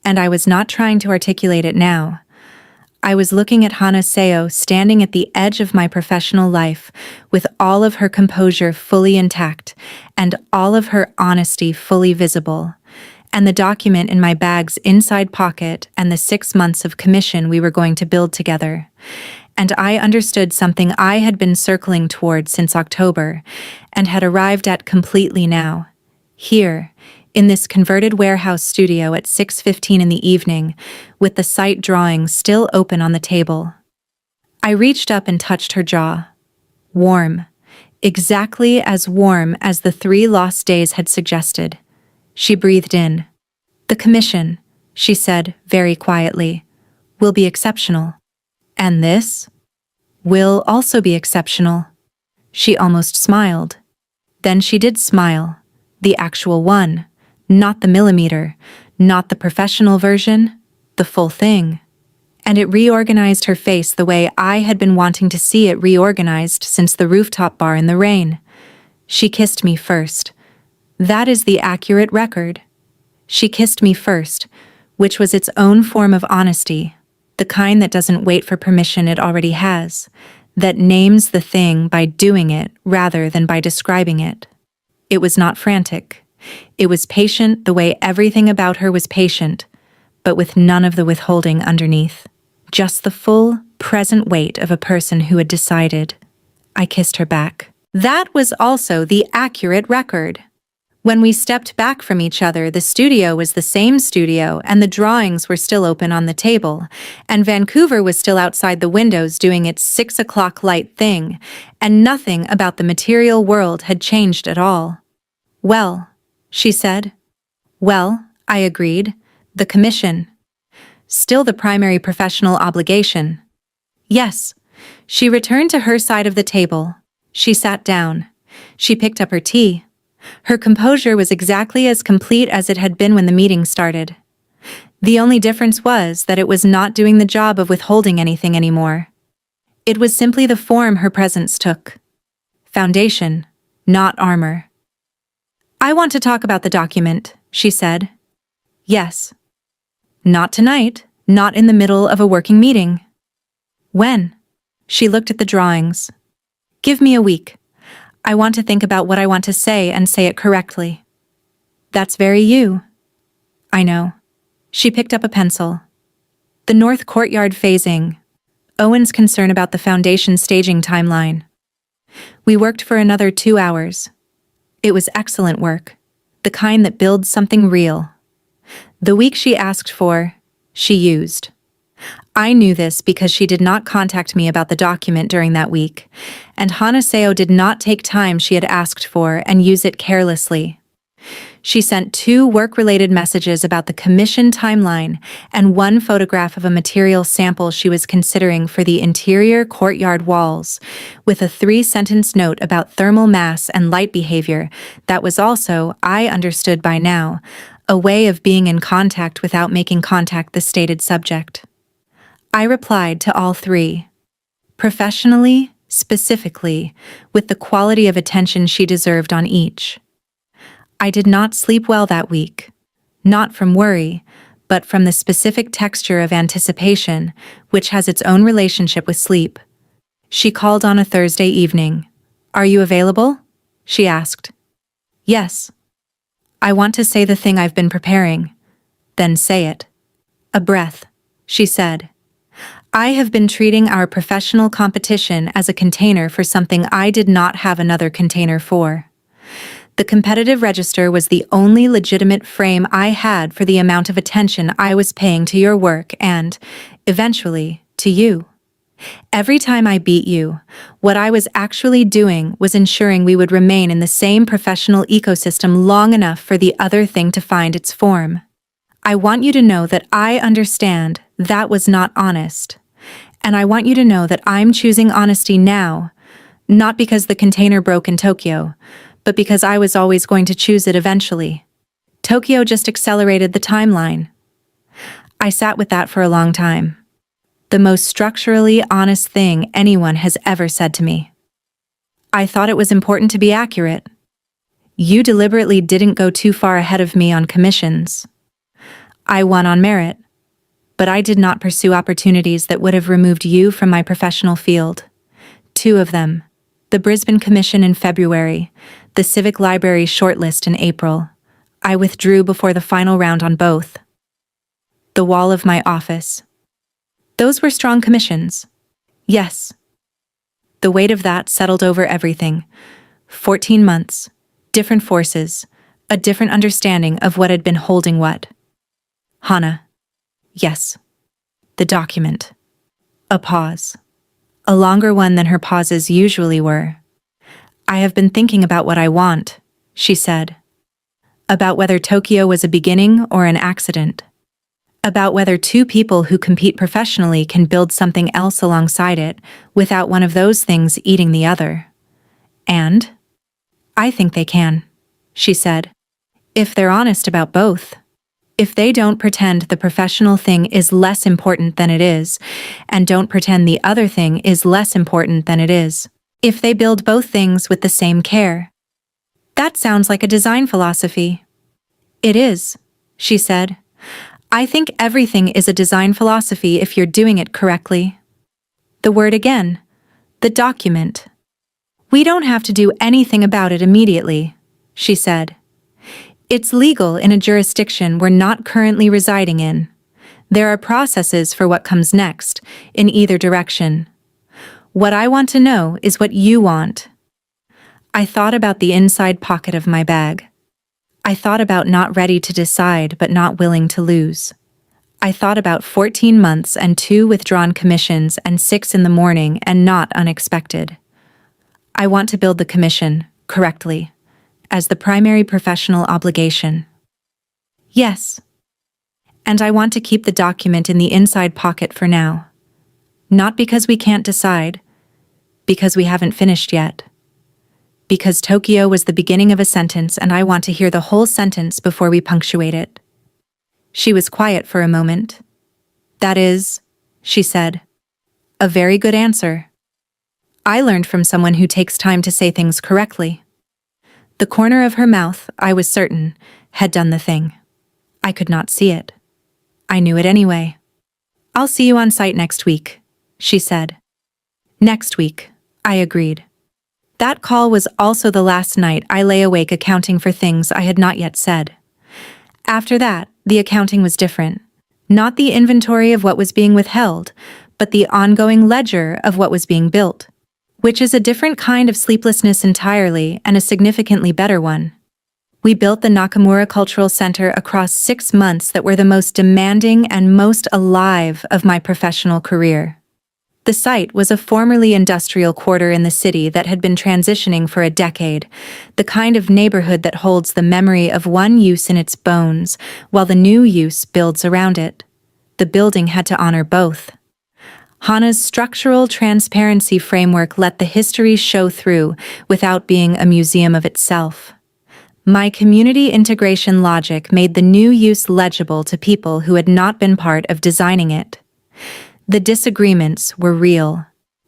And I was not trying to articulate it now. I was looking at Hana Seo standing at the edge of my professional life, with all of her composure fully intact, and all of her honesty fully visible, and the document in my bag's inside pocket and the 6 months of commission we were going to build together. And I understood something I had been circling toward since October, and had arrived at completely now. Here, in this converted warehouse studio at 6:15 in the evening, with the site drawing still open on the table. I reached up and touched her jaw. Warm. Exactly as warm as the 3 lost days had suggested. She breathed in. The commission, she said very quietly, will be exceptional. And this? Will also be exceptional. She almost smiled. Then she did smile. The actual one. Not the millimeter, not the professional version, the full thing. And it reorganized her face the way I had been wanting to see it reorganized since the rooftop bar in the rain. She kissed me first. That is the accurate record. She kissed me first, which was its own form of honesty, the kind that doesn't wait for permission it already has, that names the thing by doing it rather than by describing it. It was not frantic. It was patient the way everything about her was patient, but with none of the withholding underneath. Just the full, present weight of a person who had decided. I kissed her back. That was also the accurate record. When we stepped back from each other, the studio was the same studio, and the drawings were still open on the table, and Vancouver was still outside the windows doing its 6 o'clock light thing, and nothing about the material world had changed at all. Well, she said. Well, I agreed. The commission. Still the primary professional obligation. Yes. She returned to her side of the table. She sat down. She picked up her tea. Her composure was exactly as complete as it had been when the meeting started. The only difference was that it was not doing the job of withholding anything anymore. It was simply the form her presence took. Foundation, not armor. I want to talk about the document, she said. Yes. Not tonight, not in the middle of a working meeting. When? She looked at the drawings. Give me a week. I want to think about what I want to say and say it correctly. That's very you. I know. She picked up a pencil. The North Courtyard phasing. Owen's concern about the foundation staging timeline. We worked for another 2 hours. It was excellent work, the kind that builds something real. The week she asked for, she used. I knew this because she did not contact me about the document during that week, and Hanaseo did not take time she had asked for and use it carelessly. She sent 2 work-related messages about the commission timeline and 1 photograph of a material sample she was considering for the interior courtyard walls, with a 3-sentence note about thermal mass and light behavior that was also, I understood by now, a way of being in contact without making contact the stated subject. I replied to all 3. Professionally, specifically, with the quality of attention she deserved on each. I did not sleep well that week, not from worry, but from the specific texture of anticipation, which has its own relationship with sleep. She called on a Thursday evening. Are you available? She asked. Yes. I want to say the thing I've been preparing. Then say it. A breath, she said. I have been treating our professional competition as a container for something I did not have another container for. The competitive register was the only legitimate frame I had for the amount of attention I was paying to your work and, eventually, to you. Every time I beat you, what I was actually doing was ensuring we would remain in the same professional ecosystem long enough for the other thing to find its form. I want you to know that I understand that was not honest. And I want you to know that I'm choosing honesty now, not because the container broke in Tokyo, but because I was always going to choose it eventually. Tokyo just accelerated the timeline. I sat with that for a long time. The most structurally honest thing anyone has ever said to me. I thought it was important to be accurate. You deliberately didn't go too far ahead of me on commissions. I won on merit, but I did not pursue opportunities that would have removed you from my professional field. 2 of them. The Brisbane Commission in February, the Civic Library shortlist in April. I withdrew before the final round on both. The wall of my office. Those were strong commissions. Yes. The weight of that settled over everything. 14 months, different forces, a different understanding of what had been holding what. Hana. Yes. The document. A pause. A longer one than her pauses usually were. I have been thinking about what I want, she said. About whether Tokyo was a beginning or an accident. About whether 2 people who compete professionally can build something else alongside it without one of those things eating the other. And? I think they can, she said. If they're honest about both. If they don't pretend the professional thing is less important than it is, and don't pretend the other thing is less important than it is. If they build both things with the same care. That sounds like a design philosophy. It is, she said. I think everything is a design philosophy if you're doing it correctly. The word again. The document. We don't have to do anything about it immediately, she said. It's legal in a jurisdiction we're not currently residing in. There are processes for what comes next, in either direction. What I want to know is what you want. I thought about the inside pocket of my bag. I thought about not ready to decide but not willing to lose. I thought about 14 months and 2 withdrawn commissions and 6 in the morning and not unexpected. I want to build the commission, correctly, as the primary professional obligation. Yes. And I want to keep the document in the inside pocket for now. Not because we can't decide, because we haven't finished yet. Because Tokyo was the beginning of a sentence and I want to hear the whole sentence before we punctuate it. She was quiet for a moment. That is, she said, a very good answer. I learned from someone who takes time to say things correctly. The corner of her mouth, I was certain, had done the thing. I could not see it. I knew it anyway. "I'll see you on site next week," she said. "Next week," I agreed. That call was also the last night I lay awake accounting for things I had not yet said. After that, the accounting was different. Not the inventory of what was being withheld, but the ongoing ledger of what was being built, which is a different kind of sleeplessness entirely and a significantly better one. We built the Nakamura Cultural Center across 6 months that were the most demanding and most alive of my professional career. The site was a formerly industrial quarter in the city that had been transitioning for a decade, the kind of neighborhood that holds the memory of one use in its bones, while the new use builds around it. The building had to honor both. Hana's structural transparency framework let the history show through without being a museum of itself. My community integration logic made the new use legible to people who had not been part of designing it. The disagreements were real.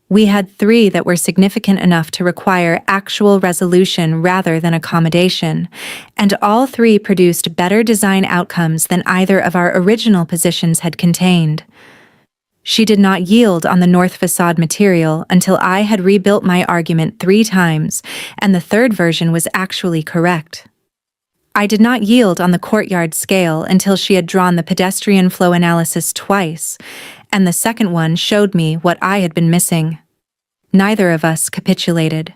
We had 3 that were significant enough to require actual resolution rather than accommodation, and all 3 produced better design outcomes than either of our original positions had contained. She did not yield on the north facade material until I had rebuilt my argument 3 times, and the 3rd version was actually correct. I did not yield on the courtyard scale until she had drawn the pedestrian flow analysis twice, and the 2nd one showed me what I had been missing. Neither of us capitulated.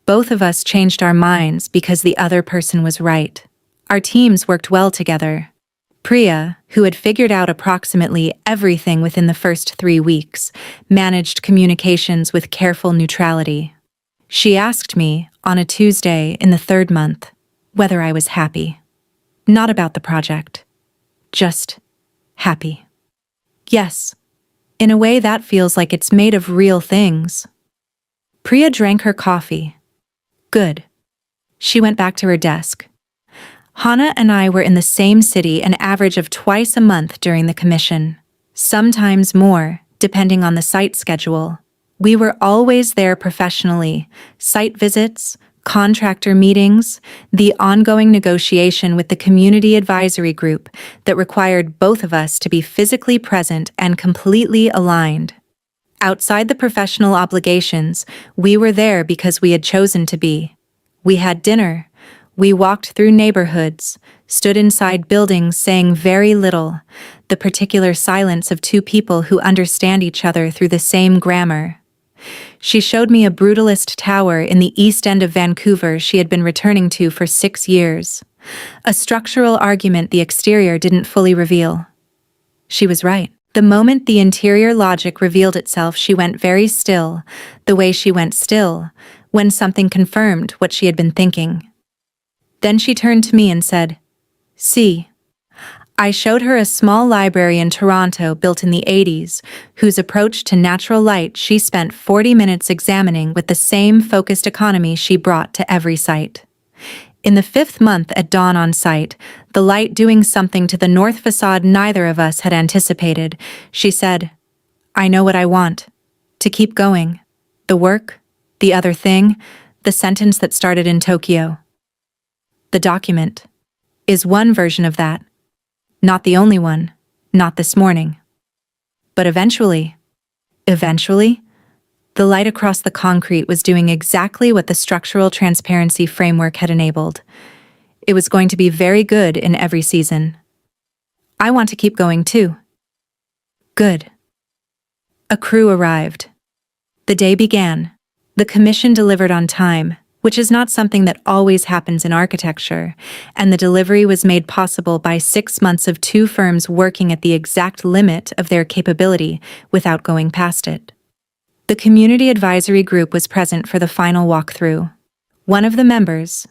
Both of us changed our minds because the other person was right. Our teams worked well together. Priya, who had figured out approximately everything within the first 3 weeks, managed communications with careful neutrality. She asked me, on a Tuesday in the 3rd month, whether I was happy. Not about the project. Just happy. Yes. In a way that feels like it's made of real things. Priya drank her coffee. Good. She went back to her desk. Hana and I were in the same city an average of twice a month during the commission. Sometimes more, depending on the site schedule. We were always there professionally. Site visits, contractor meetings, the ongoing negotiation with the community advisory group that required both of us to be physically present and completely aligned. Outside the professional obligations, we were there because we had chosen to be. We had dinner. We walked through neighborhoods, stood inside buildings saying very little, the particular silence of 2 people who understand each other through the same grammar. She showed me a brutalist tower in the east end of Vancouver she had been returning to for 6 years. A structural argument the exterior didn't fully reveal. She was right. The moment the interior logic revealed itself, she went very still, the way she went still, when something confirmed what she had been thinking. Then she turned to me and said, "See." I showed her a small library in Toronto built in the 80s, whose approach to natural light she spent 40 minutes examining with the same focused economy she brought to every site. In the 5th month at dawn on site, the light doing something to the north facade neither of us had anticipated, she said, "I know what I want. To keep going. The work, the other thing, the sentence that started in Tokyo. The document is one version of that. Not the only one, not this morning. But eventually, the light across the concrete was doing exactly what the structural transparency framework had enabled. It was going to be very good in every season. I want to keep going too." Good. A crew arrived. The day began. The commission delivered on time, which is not something that always happens in architecture, and the delivery was made possible by 6 months of 2 firms working at the exact limit of their capability without going past it. The community advisory group was present for the final walkthrough. One of the members,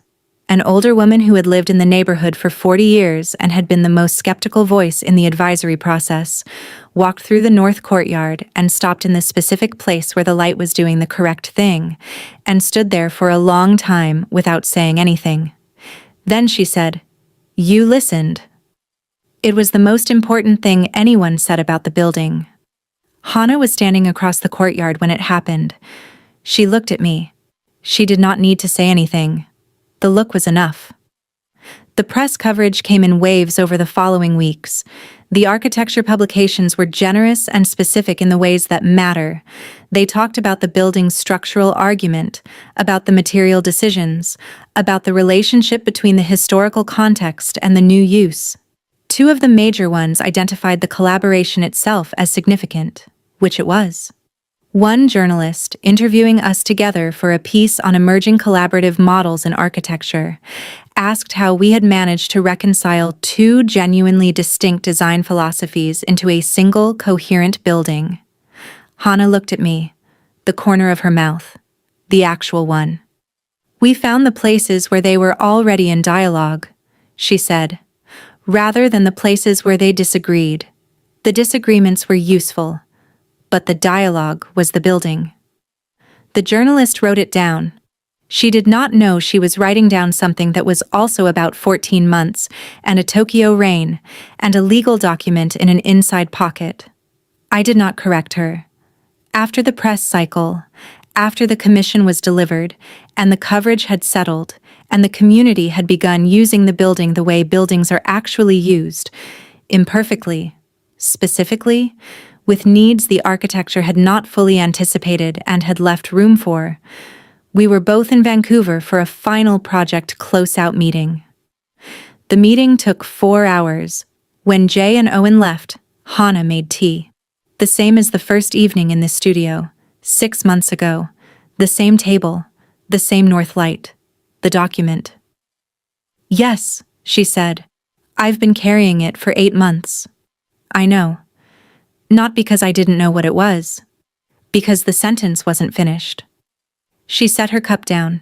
an older woman who had lived in the neighborhood for 40 years and had been the most skeptical voice in the advisory process, walked through the north courtyard and stopped in the specific place where the light was doing the correct thing, and stood there for a long time without saying anything. Then she said, "You listened." It was the most important thing anyone said about the building. Hana was standing across the courtyard when it happened. She looked at me. She did not need to say anything. The look was enough. The press coverage came in waves over the following weeks. The architecture publications were generous and specific in the ways that matter. They talked about the building's structural argument, about the material decisions, about the relationship between the historical context and the new use. Two of the major ones identified the collaboration itself as significant, which it was. One journalist, interviewing us together for a piece on emerging collaborative models in architecture, asked how we had managed to reconcile two genuinely distinct design philosophies into a single, coherent building. Hannah looked at me, the corner of her mouth, the actual one. "We found the places where they were already in dialogue," she said, "rather than the places where they disagreed. The disagreements were useful, but the dialogue was the building." The journalist wrote it down. She did not know she was writing down something that was also about 14 months, and a Tokyo rain, and a legal document in an inside pocket. I did not correct her. After the press cycle, after the commission was delivered, and the coverage had settled, and the community had begun using the building the way buildings are actually used, imperfectly, specifically, with needs the architecture had not fully anticipated and had left room for, we were both in Vancouver for a final project close-out meeting. The meeting took 4 hours. When Jay and Owen left, Hannah made tea. The same as the first evening in this studio, 6 months ago. The same table, the same north light, the document. "Yes," she said. "I've been carrying it for 8 months. I know. Not because I didn't know what it was. Because the sentence wasn't finished." She set her cup down.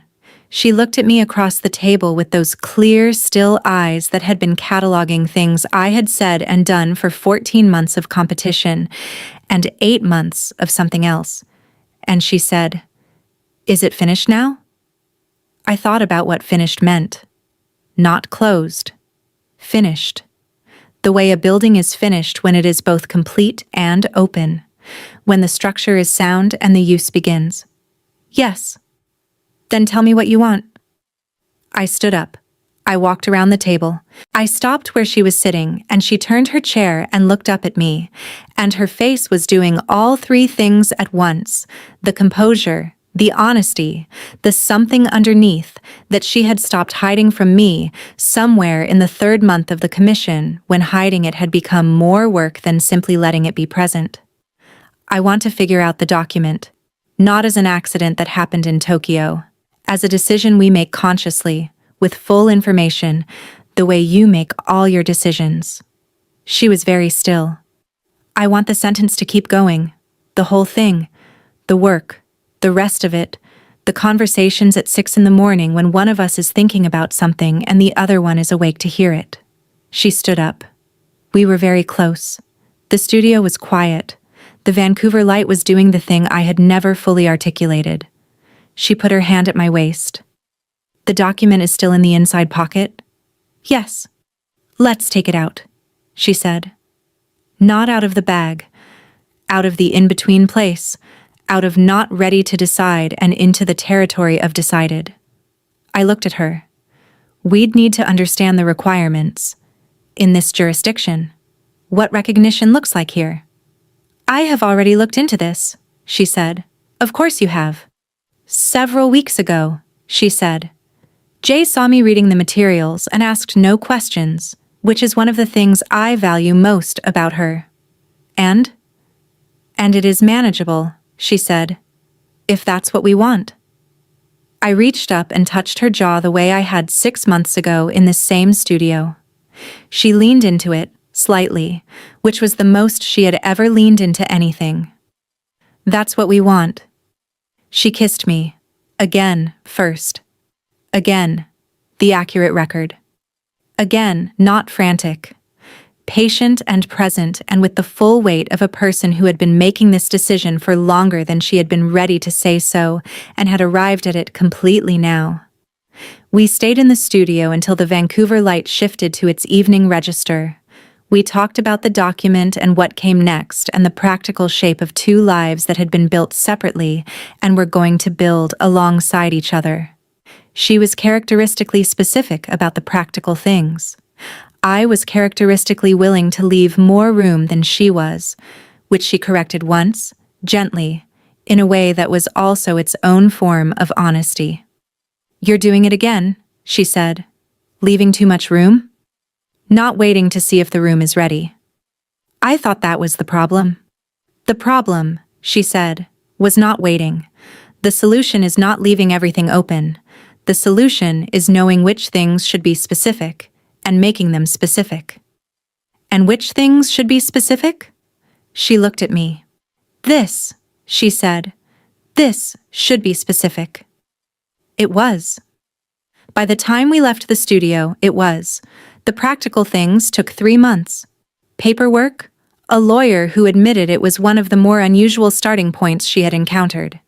She looked at me across the table with those clear, still eyes that had been cataloging things I had said and done for 14 months of competition and 8 months of something else. And she said, "Is it finished now?" I thought about what finished meant. Not closed. Finished. The way a building is finished when it is both complete and open. When the structure is sound and the use begins. "Yes." "Then tell me what you want." I stood up. I walked around the table. I stopped where she was sitting, and she turned her chair and looked up at me, and her face was doing all 3 things at once: the composure, the honesty, the something underneath that she had stopped hiding from me somewhere in the 3rd month of the commission, when hiding it had become more work than simply letting it be present. "I want to figure out the document. Not as an accident that happened in Tokyo. As a decision we make consciously, with full information, the way you make all your decisions." She was very still. "I want the sentence to keep going. The whole thing. The work. The rest of it. The conversations at 6 in the morning when one of us is thinking about something and the other one is awake to hear it." She stood up. We were very close. The studio was quiet. The Vancouver light was doing the thing I had never fully articulated. She put her hand at my waist. "The document is still in the inside pocket?" "Yes." "Let's take it out," she said. Not out of the bag. Out of the in-between place. Out of not ready to decide and into the territory of decided. I looked at her. We'd need to understand the requirements. In this jurisdiction. What recognition looks like here. "I have already looked into this," she said. "Of course you have." "Several weeks ago," she said. Jay saw me reading the materials and asked no questions, which is one of the things I value most about her. And it is manageable," she said, "if that's what we want." I reached up and touched her jaw the way I had 6 months ago in the same studio. She leaned into it, slightly, which was the most she had ever leaned into anything. "That's what we want." She kissed me. Again, first. Again, the accurate record. Again, not frantic. Patient and present, and with the full weight of a person who had been making this decision for longer than she had been ready to say so, and had arrived at it completely now. We stayed in the studio until the Vancouver light shifted to its evening register. We talked about the document and what came next, and the practical shape of 2 lives that had been built separately and were going to build alongside each other. She was characteristically specific about the practical things. I was characteristically willing to leave more room than she was, which she corrected once, gently, in a way that was also its own form of honesty. "You're doing it again," she said. "Leaving too much room?" "Not waiting to see if the room is ready." I thought that was the problem. "The problem," she said, "was not waiting. The solution is not leaving everything open. The solution is knowing which things should be specific and making them specific." "And which things should be specific?" She looked at me. "This," she said. "This should be specific." It was. By the time we left the studio, it was. The practical things took 3 months. Paperwork, a lawyer who admitted it was one of the more unusual starting points she had encountered.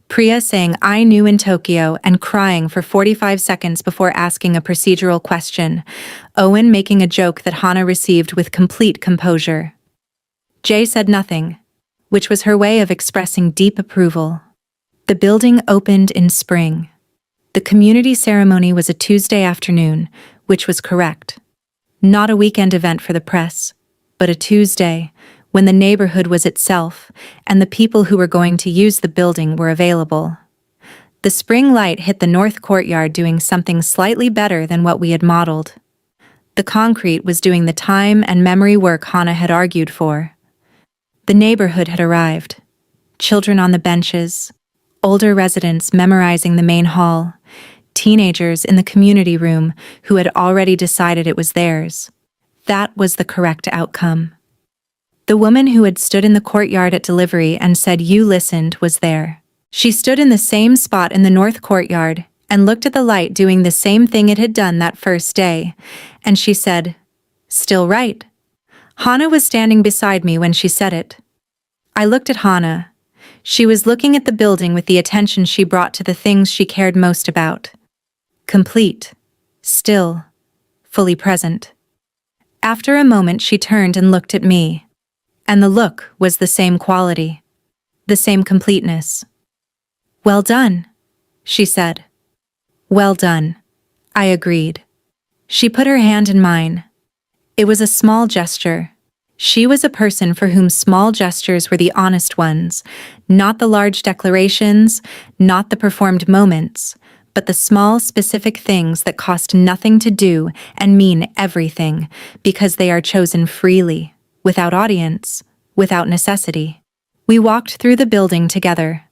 Priya saying "I knew" in Tokyo and crying for 45 seconds before asking a procedural question. Owen making a joke that Hana received with complete composure. Jay said nothing, which was her way of expressing deep approval. The building opened in spring. The community ceremony was a Tuesday afternoon, which was correct. Not a weekend event for the press, but a Tuesday, when the neighborhood was itself, and the people who were going to use the building were available. The spring light hit the north courtyard doing something slightly better than what we had modeled. The concrete was doing the time and memory work Hana had argued for. The neighborhood had arrived. Children on the benches, older residents memorizing the main hall, teenagers in the community room who had already decided it was theirs. That was the correct outcome. The woman who had stood in the courtyard at delivery and said "you listened" was there. She stood in the same spot in the north courtyard and looked at the light doing the same thing it had done that first day, and she said, "Still right." Hana was standing beside me when she said it. I looked at Hana. She was looking at the building with the attention she brought to the things she cared most about. Complete. Still. Fully present. After a moment she turned and looked at me. And the look was the same quality. The same completeness. "Well done," she said. "Well done," I agreed. She put her hand in mine. It was a small gesture. She was a person for whom small gestures were the honest ones, not the large declarations, not the performed moments, but the small specific things that cost nothing to do and mean everything because they are chosen freely, without audience, without necessity. We walked through the building together.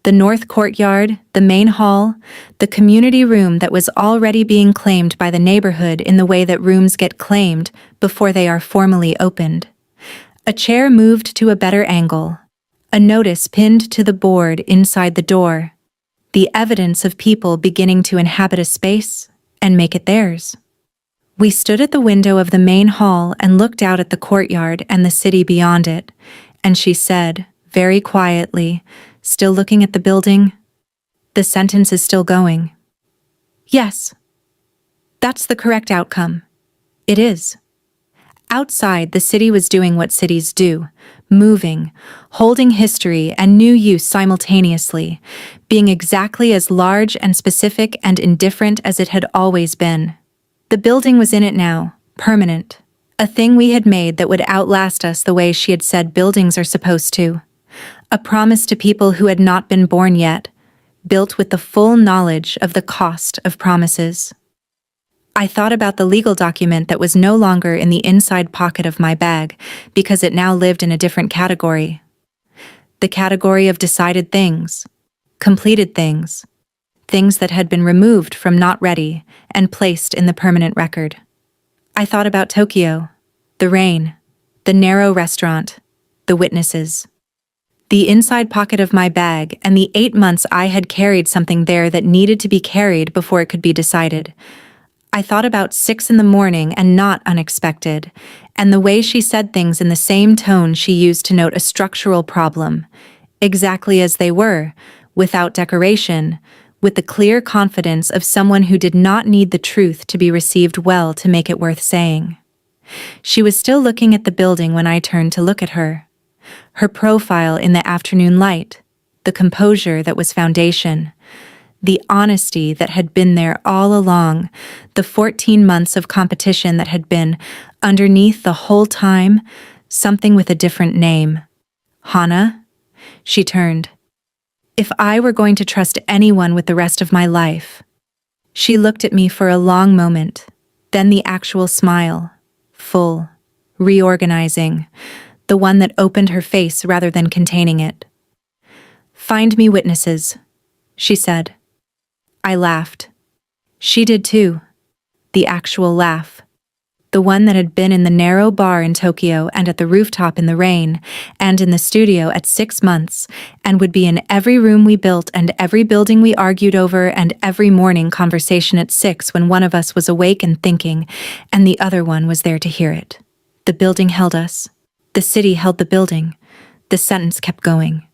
The north courtyard, the main hall, the community room that was already being claimed by the neighborhood in the way that rooms get claimed before they are formally opened. A chair moved to a better angle. A notice pinned to the board inside the door. The evidence of people beginning to inhabit a space and make it theirs. We stood at the window of the main hall and looked out at the courtyard and the city beyond it, and she said, very quietly, still looking at the building, "The sentence is still going." Yes. That's the correct outcome. It is. Outside, the city was doing what cities do, moving, holding history and new use simultaneously, being exactly as large and specific and indifferent as it had always been. The building was in it now, permanent, a thing we had made that would outlast us the way she had said buildings are supposed to. A promise to people who had not been born yet, built with the full knowledge of the cost of promises. I thought about the legal document that was no longer in the inside pocket of my bag because it now lived in a different category. The category of decided things, completed things, things that had been removed from not ready and placed in the permanent record. I thought about Tokyo, the rain, the narrow restaurant, the witnesses. The inside pocket of my bag and the 8 months I had carried something there that needed to be carried before it could be decided. I thought about 6 in the morning and not unexpected, and the way she said things in the same tone she used to note a structural problem, exactly as they were, without decoration, with the clear confidence of someone who did not need the truth to be received well to make it worth saying. She was still looking at the building when I turned to look at her. Her profile in the afternoon light, the composure that was foundation, The honesty that had been there all along, the 14 months of competition that had been, underneath the whole time, something with a different name. Hana? She turned. If I were going to trust anyone with the rest of my life. She looked at me for a long moment, then the actual smile, full, reorganizing, the one that opened her face rather than containing it. Find me witnesses, she said. I laughed. She did too. The actual laugh. The one that had been in the narrow bar in Tokyo and at the rooftop in the rain, and in the studio at 6 months, and would be in every room we built and every building we argued over and every morning conversation at 6 when one of us was awake and thinking, and the other one was there to hear it. The building held us. The city held the building. The sentence kept going.